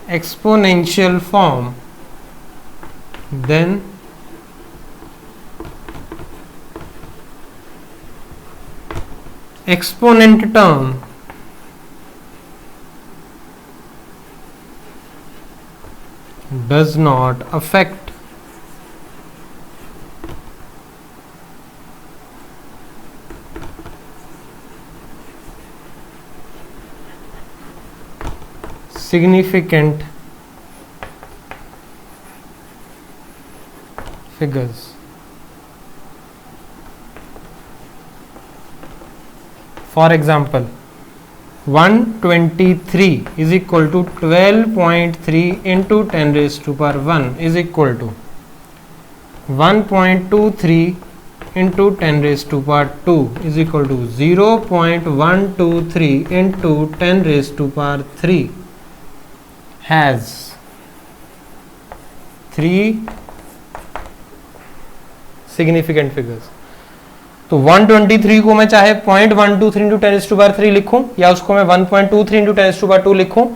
exponential form, then exponent term does not affect significant figures. For example, 123 is equal to 12.3 into 10 raised to power 1 is equal to 1.23 into 10 raised to power 2 is equal to 0.123 into 10 raised to power 3 has 3 significant figures. तो 123 को मैं चाहे 0.123 into 10⁻³ लिखूं या उसको मैं 1.23 into 10⁻² लिखूं,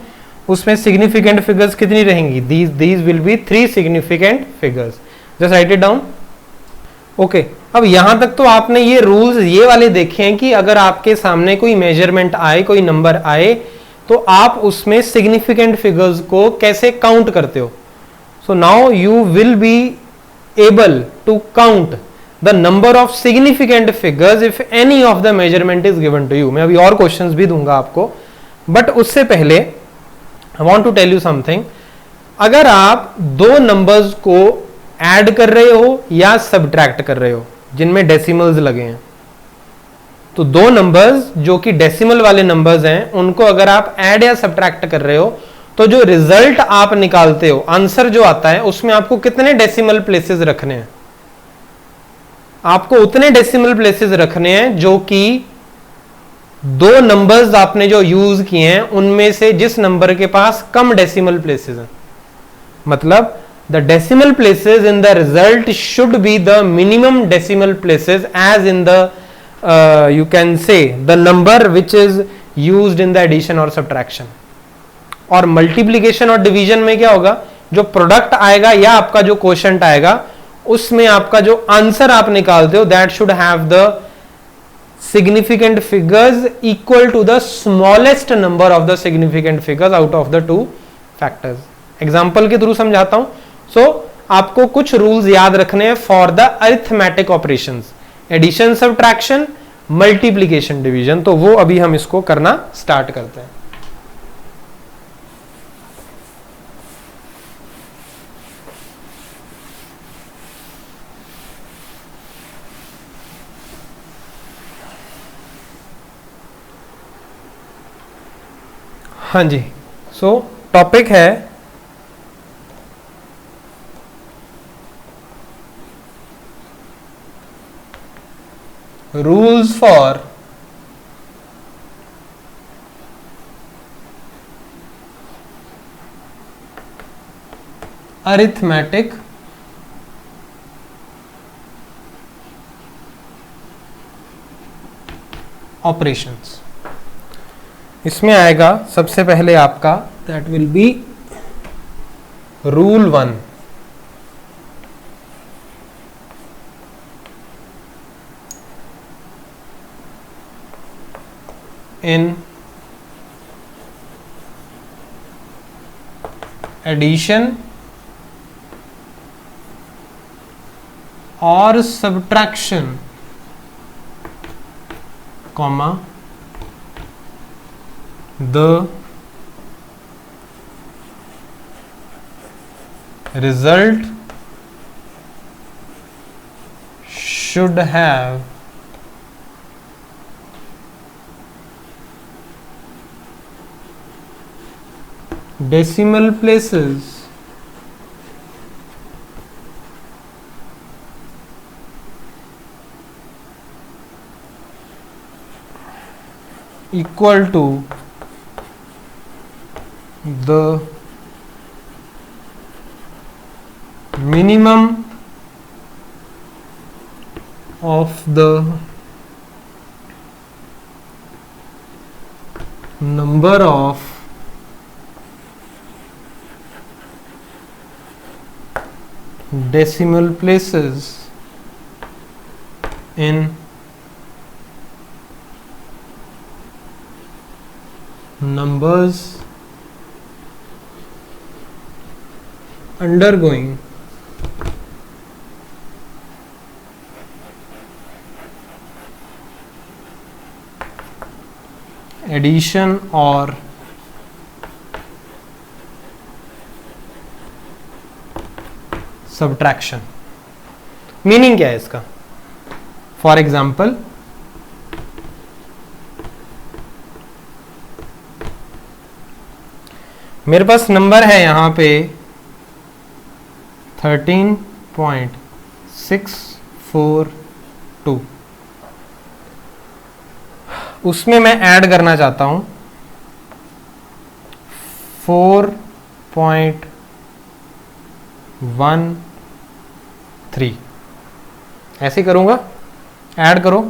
उसमें सिग्निफिकेंट फिगर्स कितनी रहेंगी? These will be 3 significant figures. Just write it down. Okay, अब यहां तक तो आपने ये रूल्स ये वाले देखे हैं कि अगर आपके सामने कोई मेजरमेंट आए, कोई नंबर आए, तो आप उसमें सिग्निफिकेंट फिगर्स को कैसे काउंट करते हो. So now you will be able to count the number of significant figures if any of the measurement is given to you. मैं अभी और क्वेश्चंस भी दूंगा आपको, बट उससे पहले I want to tell you something. अगर आप दो नंबर्स को ऐड कर रहे हो या सब्ट्रैक्ट कर रहे हो जिनमें डेसिमल्स लगे हैं, तो दो नंबर्स जो कि डेसिमल वाले नंबर्स हैं उनको अगर आप ऐड या सब्ट्रैक्ट कर रहे हो, तो जो रिजल्ट आप निकालते हो, आंसर जो आता है, उसमें आपको कितने डेसिमल प्लेसेस रखने हैं? आपको उतने डेसिमल प्लेसेस रखने हैं जो कि दो नंबर्स आपने जो यूज किए हैं उनमें से जिस नंबर के पास कम डेसिमल प्लेसेस हैं। मतलब the decimal places in the result should be the minimum decimal places as in the you can say the number which is used in the addition और सब्ट्रैक्शन। और मल्टीप्लीकेशन और division में क्या होगा, जो product आएगा या आपका जो क्वोशंट आएगा उसमें आपका जो आंसर आप निकालते हो that should have the significant figures equal to the smallest number of the significant figures out of the two factors। Example के थ्रू समझाता हूं। सो आपको कुछ रूल्स याद रखने हैं for the arithmetic operations, addition, subtraction, multiplication, division. तो वो अभी हम इसको करना स्टार्ट करते हैं। हाँ जी, सो टॉपिक है रूल्स फॉर अरिथमेटिक ऑपरेशंस। इसमें आएगा सबसे पहले आपका that will be rule 1। In addition और subtraction comma the result should have decimal places equal to the minimum of the number of decimal places in numbers undergoing addition or subtraction। Meaning क्या है इसका? For example मेरे पास number है यहां पे 13.642, उसमें मैं ऐड करना चाहता हूं 4.13। ऐसे करूंगा, ऐड करो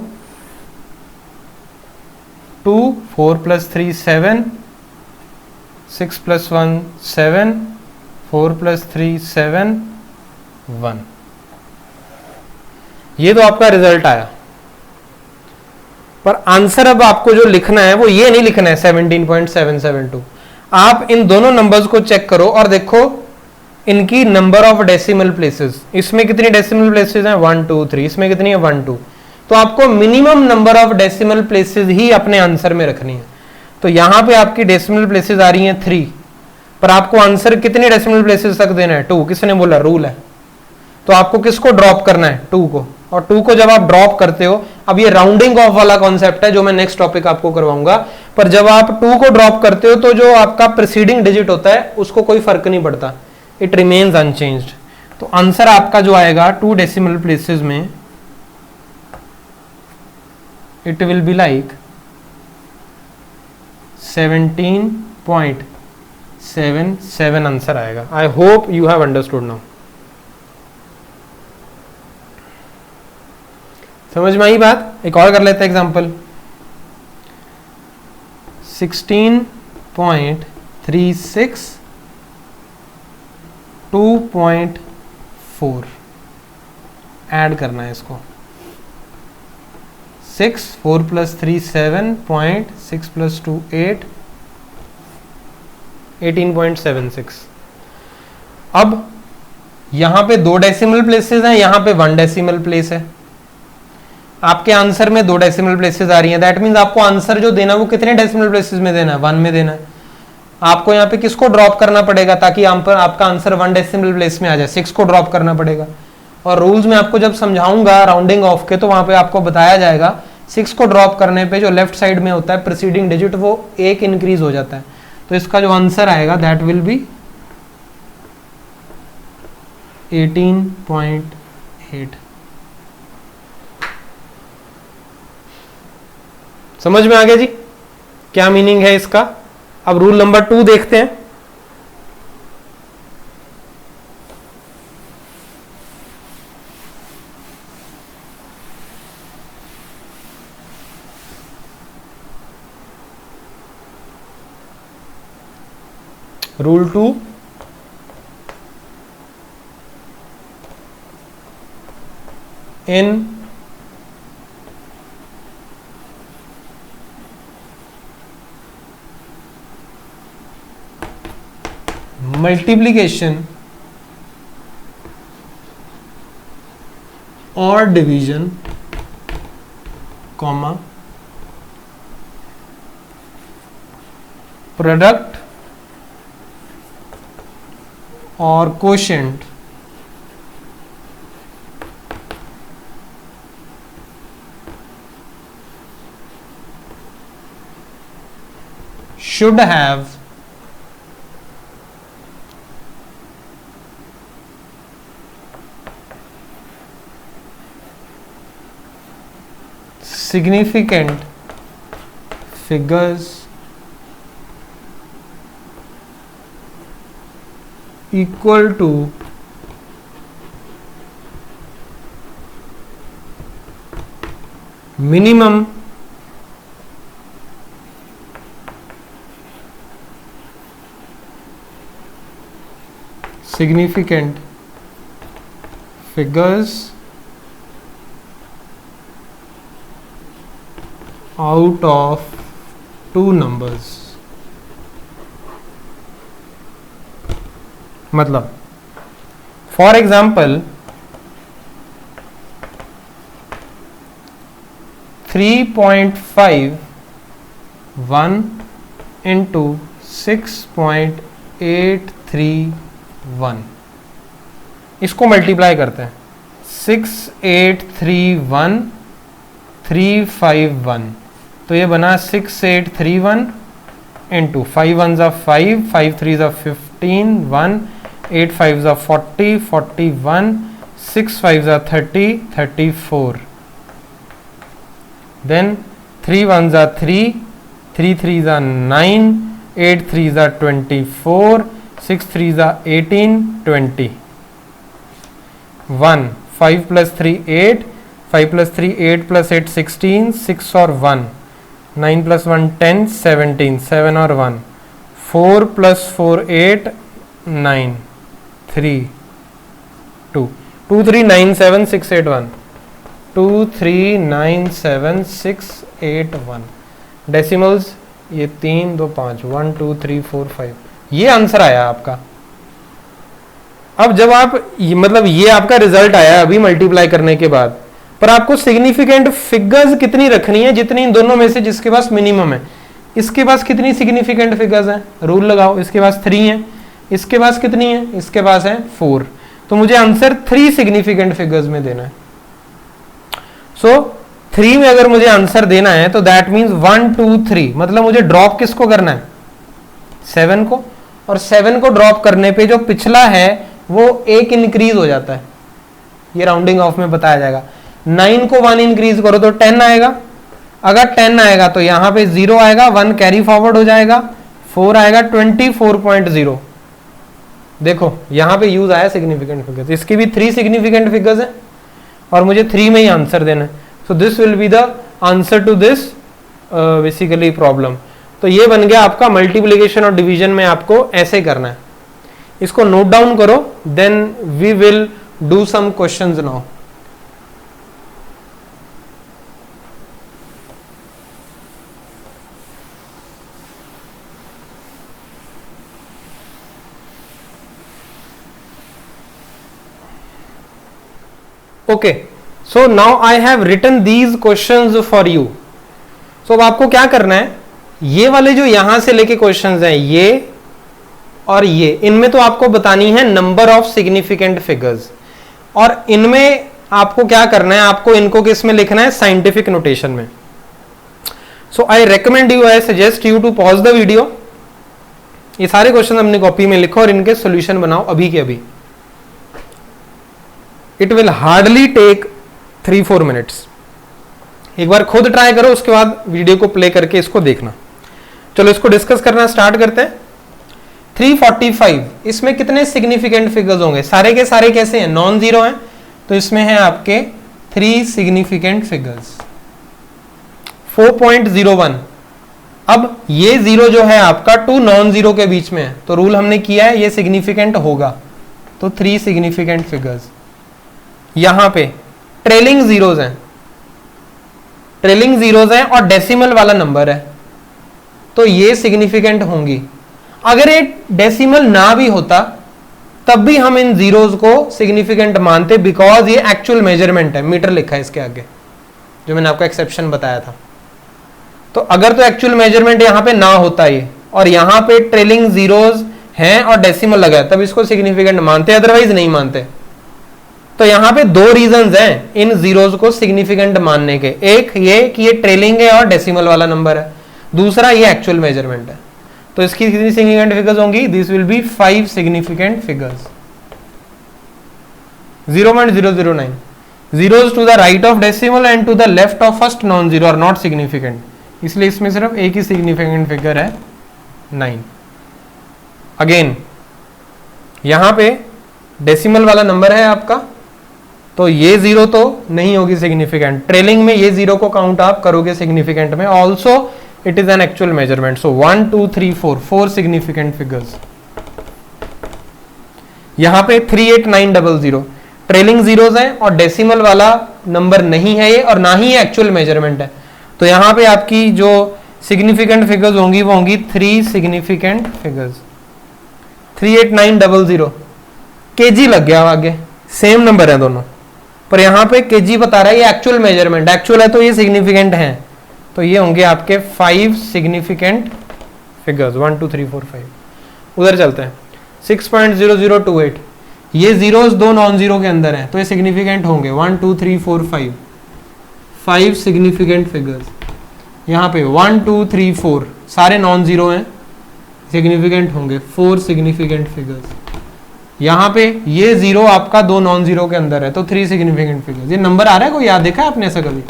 2, 4 + 3 7, 6 + 1 7, 4 + 3 7 1। ये तो आपका रिजल्ट आया, पर आंसर अब आपको जो लिखना है वो ये नहीं लिखना है 17.772। आप इन दोनों नंबर्स को चेक करो और देखो इनकी नंबर ऑफ डेसिमल प्लेसेस। इसमें कितनी डेसिमल प्लेसेस हैं? 1 2 3। इसमें कितनी है? 1 2। तो आपको minimum number of decimal places ही अपने आंसर में रखनी है। तो यहां पे आपकी डेसिमल प्लेसेस आ रही हैं 3, पर आपको आंसर कितने डेसिमल प्लेसेस तक देना है? 2। किसने बोला? रूल है। तो आपको किसको ड्रॉप करना है? 2 को। और 2 को जब आप ड्रॉप करते हो, अब ये राउंडिंग ऑफ वाला कॉन्सेप्ट है जो मैं नेक्स्ट टॉपिक आपको करवाऊंगा, पर जब आप 2 को ड्रॉप करते हो तो जो आपका प्रीसीडिंग डिजिट होता है उसको कोई फर्क नहीं पड़ता, इट रिमेन्स अनचेंज्ड। तो आंसर आपका जो आएगा 2 डेसिमल प्लेसेस में it will be like 17.77 answer आएगा. I hope you have understood now. समझ में आई बात? एक और कर लेते हैं एग्जांपल. 16.36 2.4 ऐड करना है इसको. 6 4 + 3 7 6 + 2 8 18.76. अब यहां पे 2 डेसिमल प्लेसेस हैं, यहां पे 1 डेसिमल प्लेस है. आपके आंसर में 2 डेसिमल प्लेसेस आ रही हैं. दैट मीन्स आपको आंसर जो देना है वो कितने डेसिमल प्लेसेस में देना है? 1 में देना है. आपको यहाँ पे किसको ड्रॉप करना पड़ेगा ताकि आपका आंसर 1 डेसिमल प्लेस में आ जाए? 6 को ड्रॉप करना पड़ेगा. और रूल्स में आपको जब समझाऊंगा राउंडिंग ऑफ के तो वहां पे आपको बताया जाएगा 6 को ड्रॉप करने पे जो लेफ्ट साइड में होता है प्रीसीडिंग डिजिट वो 1 इंक्रीज हो जाता है. तो इसका जो आंसर आएगा दैट विल बी 18.8. समझ में आ गया जी क्या मीनिंग है इसका? अब रूल नंबर 2 देखते हैं. Rule 2 in multiplication or division comma product or quotient should have significant figures equal to minimum significant figures out of 2 numbers. मतलब फॉर एग्जाम्पल 3.51 into 6.831 इसको मल्टीप्लाई करते हैं. 6831 351 तो ये बना 6831 इंटू 5 1 5 5 3 15 1 8 5 40 41 6 5 30 34 देन 3 1 3 3 3 9 8 3 24 6 3 18 20 1 5 + 3 8 5 + 3 8 + 8 16 6 और 1 9 + 1 10 17 7 और 1 4 + 4 8 9 3 2 2 3 9 7 6 8 1 2 3 9 7 6 8 1 डेसिमल्स ये 3 2 5 1 2 3 4 5 ये आंसर आया आपका. अब जब आप मतलब ये आपका रिजल्ट आया अभी मल्टीप्लाई करने के बाद, पर आपको सिग्निफिकेंट फिगर्स कितनी रखनी है? जितनी इन दोनों में से जिसके पास मिनिमम है. इसके पास कितनी सिग्निफिकेंट फिगर्स हैं? रूल लगाओ. इसके पास 3 है. इसके पास कितनी है? इसके पास है 4. तो मुझे आंसर 3 सिग्निफिकेंट फिगर्स में देना है. सो 3 में अगर मुझे आंसर देना है तो दैट मीन्स 1 2 3 मतलब मुझे ड्रॉप किसको करना है? 7 को. और 7 को ड्रॉप करने पे जो पिछला है वो 1 इंक्रीज हो जाता है. ये राउंडिंग ऑफ में बताया जाएगा. 9 को 1 इंक्रीज करो तो 10 आएगा. अगर 10 आएगा तो यहां पे 0 आएगा, 1 कैरी फॉरवर्ड हो जाएगा, 4 आएगा, 24.0। देखो यहां पे यूज आया सिग्निफिकेंट फिगर्स, इसकी भी 3 सिग्निफिकेंट फिगर्स है और मुझे 3 में ही आंसर देना है। So this will be the answer to this basically problem. तो ये बन गया आपका मल्टीप्लिकेशन और डिवीजन में आपको ऐसे करना है। इसको नोट डाउन करो, then we will do some questions now. Okay, so now I have written these questions for you. So अब आपको क्या करना है, ये वाले जो यहां से लेके क्वेश्चंस हैं ये और ये, इनमें तो आपको बतानी है नंबर ऑफ सिग्निफिकेंट फिगर्स, और इनमें आपको क्या करना है, आपको इनको किस में लिखना है, साइंटिफिक नोटेशन में। So I recommend you, I suggest you to pause the video, ये सारे क्वेश्चन अपनी कॉपी में लिखो और इनके सॉल्यूशन बनाओ अभी के अभी। It will hardly take 3-4 minutes. एक बार खुद ट्राई करो, उसके बाद वीडियो को प्ले करके इसको देखना। चलो इसको डिस्कस करना स्टार्ट करते हैं। 345, इसमें कितने सिग्निफिकेंट फिगर्स होंगे, सारे के सारे कैसे हैं, नॉन जीरो हैं, तो इसमें है आपके 3 सिग्निफिकेंट फिगर्स। 4.01, अब ये जीरो जो है आपका 2 नॉन जीरो के बीच में है, तो रूल हमने किया है ये सिग्निफिकेंट होगा, तो 3 सिग्निफिकेंट फिगर्स। यहां पे ट्रेलिंग जीरोज हैं, ट्रेलिंग जीरोज हैं और डेसिमल वाला नंबर है, तो ये सिग्निफिकेंट होंगी। अगर ये डेसिमल ना भी होता तब भी हम इन जीरोज को सिग्निफिकेंट मानते, बिकॉज ये एक्चुअल मेजरमेंट है, मीटर लिखा है इसके आगे, जो मैंने आपको एक्सेप्शन बताया था। तो अगर तो एक्चुअल मेजरमेंट यहां पे ना होता ये, और यहां पे ट्रेलिंग जीरोज हैं और डेसिमल लगा है, तब इसको सिग्निफिकेंट मानते, अदरवाइज नहीं मानते। तो यहां पे 2 रीजंस हैं इन जीरोज को सिग्निफिकेंट मानने के, एक ये कि ये ट्रेलिंग है और डेसिमल वाला नंबर है, दूसरा ये एक्चुअल मेजरमेंट है। तो इसकी कितनी सिग्निफिकेंट फिगर्स होंगी, this will be 5 significant figures. 0.009 zeros to the right of decimal and to the left of first non zero are not significant, इसलिए इसमें सिर्फ एक ही सिग्निफिकेंट फिगर है 9। अगेन यहां पे डेसिमल वाला नंबर है आपका, तो ये जीरो तो नहीं होगी सिग्निफिकेंट, ट्रेलिंग में ये जीरो को काउंट आप करोगे सिग्निफिकेंट में, also it is an actual measurement. So 1 2 3 4 significant figures. यहां पे 38900 ट्रेलिंग जीरोज है और डेसिमल वाला नंबर नहीं है ये, और ना ही एक्चुअल मेजरमेंट है, तो यहां पे आपकी जो सिग्निफिकेंट फिगर्स होंगी वो होंगी 3 सिग्निफिकेंट फिगर्स। 38900 केजी लग गया आगे, सेम नंबर है दोनों, पर यहां पे केजी बता रहा है, ये एक्चुअल मेजरमेंट, एक्चुअल है तो ये सिग्निफिकेंट है, तो ये होंगे आपके 5 सिग्निफिकेंट फिगर्स। 1 2 3 4 5। उधर चलते हैं 6.0028, ये जीरोस 2 नॉन जीरो के अंदर हैं, तो ये सिग्निफिकेंट होंगे। 1 2 3 4 5 सिग्निफिकेंट फिगर्स। यहाँ पे 1 2 3 4 सारे नॉन जीरो हैं, सिग्निफिकेंट होंगे 4 सिग्निफिकेंट फिगर्स। यहाँ पे ये जीरो आपका 2 नॉन जीरो के अंदर है, तो 3 सिग्निफिकेंट फिगर्स। ये नंबर आ रहा है, कोई याद देखा है आपने ऐसा कभी?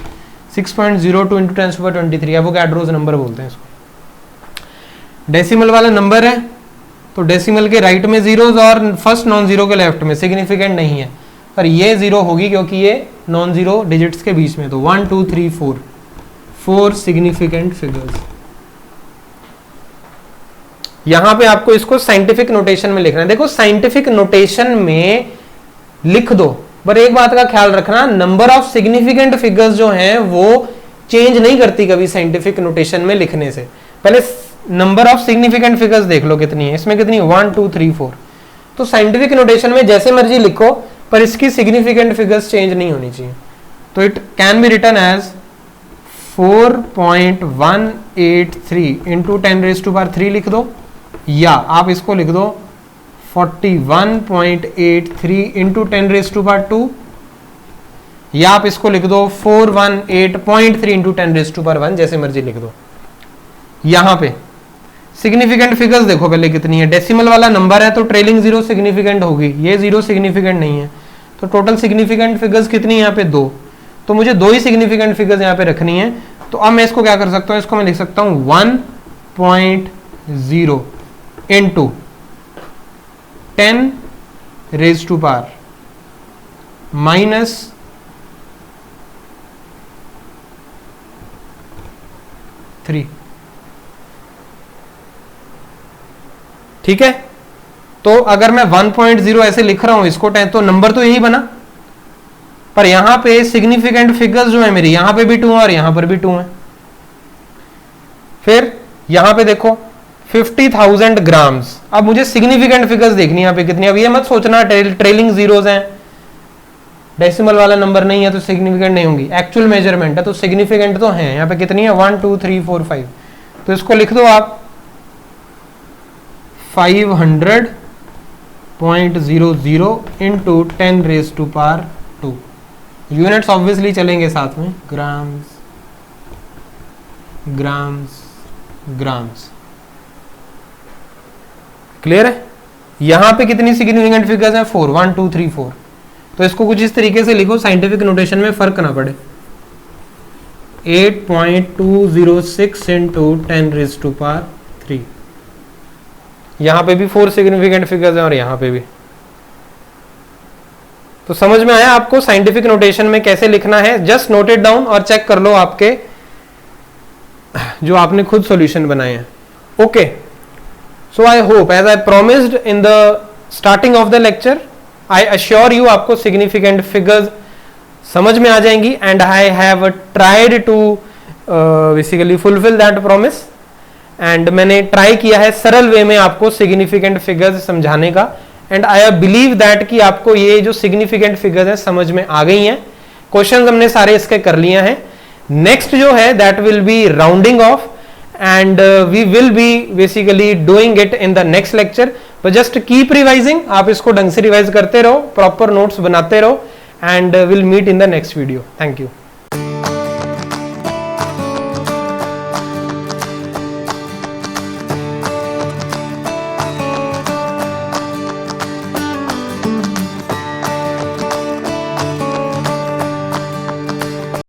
6.02 × 10⁻23, एवोगैड्रोस नंबर बोलते हैं इसको। डेसिमल वाला नंबर है, तो डेसिमल के राइट में जीरोस और फर्स्ट नॉन जीरो के लेफ्ट में, सिग्निफिकेंट नहीं है, पर ये जीरो होगी क्योंकि ये नॉन जीरो डिजिट्स के बीच में, तो 1 2 3 4 सिग्निफिकेंट फिगर्स। यहां पे आपको इसको साइंटिफिक नोटेशन में लिखना है। देखो साइंटिफिक नोटेशन में लिख दो, पर एक बात का ख्याल रखना, नंबर ऑफ सिग्निफिकेंट फिगर्स जो हैं वो चेंज नहीं करती कभी साइंटिफिक नोटेशन में लिखने से। पहले नंबर ऑफ सिग्निफिकेंट फिगर्स देख लो कितनी है, इसमें कितनी है 1 2 3 4। तो साइंटिफिक नोटेशन में जैसे मर्जी लिखो, पर इसकी सिग्निफिकेंट फिगर्स चेंज नहीं होनी चाहिए। तो it can be written as 4.183 × 10⁻³ लिख दो, या आप इसको लिख दो 41.83 × 10⁻², या आप इसको लिख दो 418.3 × 10⁻1, जैसे मर्जी लिख दो। यहां पे सिग्निफिकेंट फिगर्स देखो पहले कितनी है, डेसिमल वाला नंबर है तो ट्रेलिंग जीरो सिग्निफिकेंट होगी, ये जीरो सिग्निफिकेंट नहीं है, तो टोटल सिग्निफिकेंट फिगर्स कितनी है यहाँ पे 2, तो मुझे 2 ही सिग्निफिकेंट फिगर्स यहाँ पे रखनी है। तो अब मैं इसको क्या कर सकता हूं, इसको मैं लिख सकता हूं 1.0 into 10 raise to power minus 3। ठीक है, तो अगर मैं 1.0 ऐसे लिख रहा हूं इसको 10, तो नंबर तो यही बना, पर यहां पे सिग्निफिकेंट फिगर्स जो है मेरी, यहां पे भी 2 है और यहां पर भी 2 है। फिर यहां पे देखो 50,000 ग्राम्स। अब मुझे सिग्निफिकेंट फिगर्स देखनी है यहाँ पे कितनी। अब ये मत सोचना ट्रेलिंग जीरोज हैं, डेसिमल वाला नंबर नहीं है तो सिग्निफिकेंट नहीं होंगी, एक्चुअल मेजरमेंट है तो सिग्निफिकेंट तो है। यहाँ पे कितनी है 1 2 3 4 5, तो इसको लिख दो आप 500.00 into 10 raise to power 2। Units obviously चलेंगे साथ में, ग्राम्स ग्राम्स ग्राम्स। क्लियर है? यहां पे कितनी सिग्निफिकेंट फिगर्स हैं 4, 1 2 3 4। तो इसको कुछ इस तरीके से लिखो, साइंटिफिक नोटेशन में फर्क ना पड़े। 8.206 इंटू 10 रेज टू पावर 3। यहां पे भी 4 सिग्निफिकेंट फिगर्स हैं और यहां पे भी। तो समझ में आया आपको साइंटिफिक नोटेशन में कैसे लिखना है? जस्ट नोट इट डाउन और चेक कर लो आपके जो आपने खुद सॉल्यूशन बनाए हैं। Okay, so I hope as I promised in the starting of the lecture, I assure you आपको सिग्निफिकेंट फिगर्स समझ में आ जाएंगी and I have tried to basically fulfil that promise. And मैंने ट्राई किया है सरल वे में आपको सिग्निफिकेंट फिगर्स समझाने का, एंड आई बिलीव दैट कि आपको ये जो सिग्निफिकेंट फिगर्स हैं समझ में आ गई हैं। क्वेश्चंस हमने सारे इसके कर लिए हैं। नेक्स्ट जो है that will be rounding off and we will be basically doing it in the next lecture. तो जस्ट कीप रिवाइजिंग, आप इसको ढंग से रिवाइज करते रहो, प्रॉपर नोट्स बनाते रहो, and will meet in the next video. Thank you.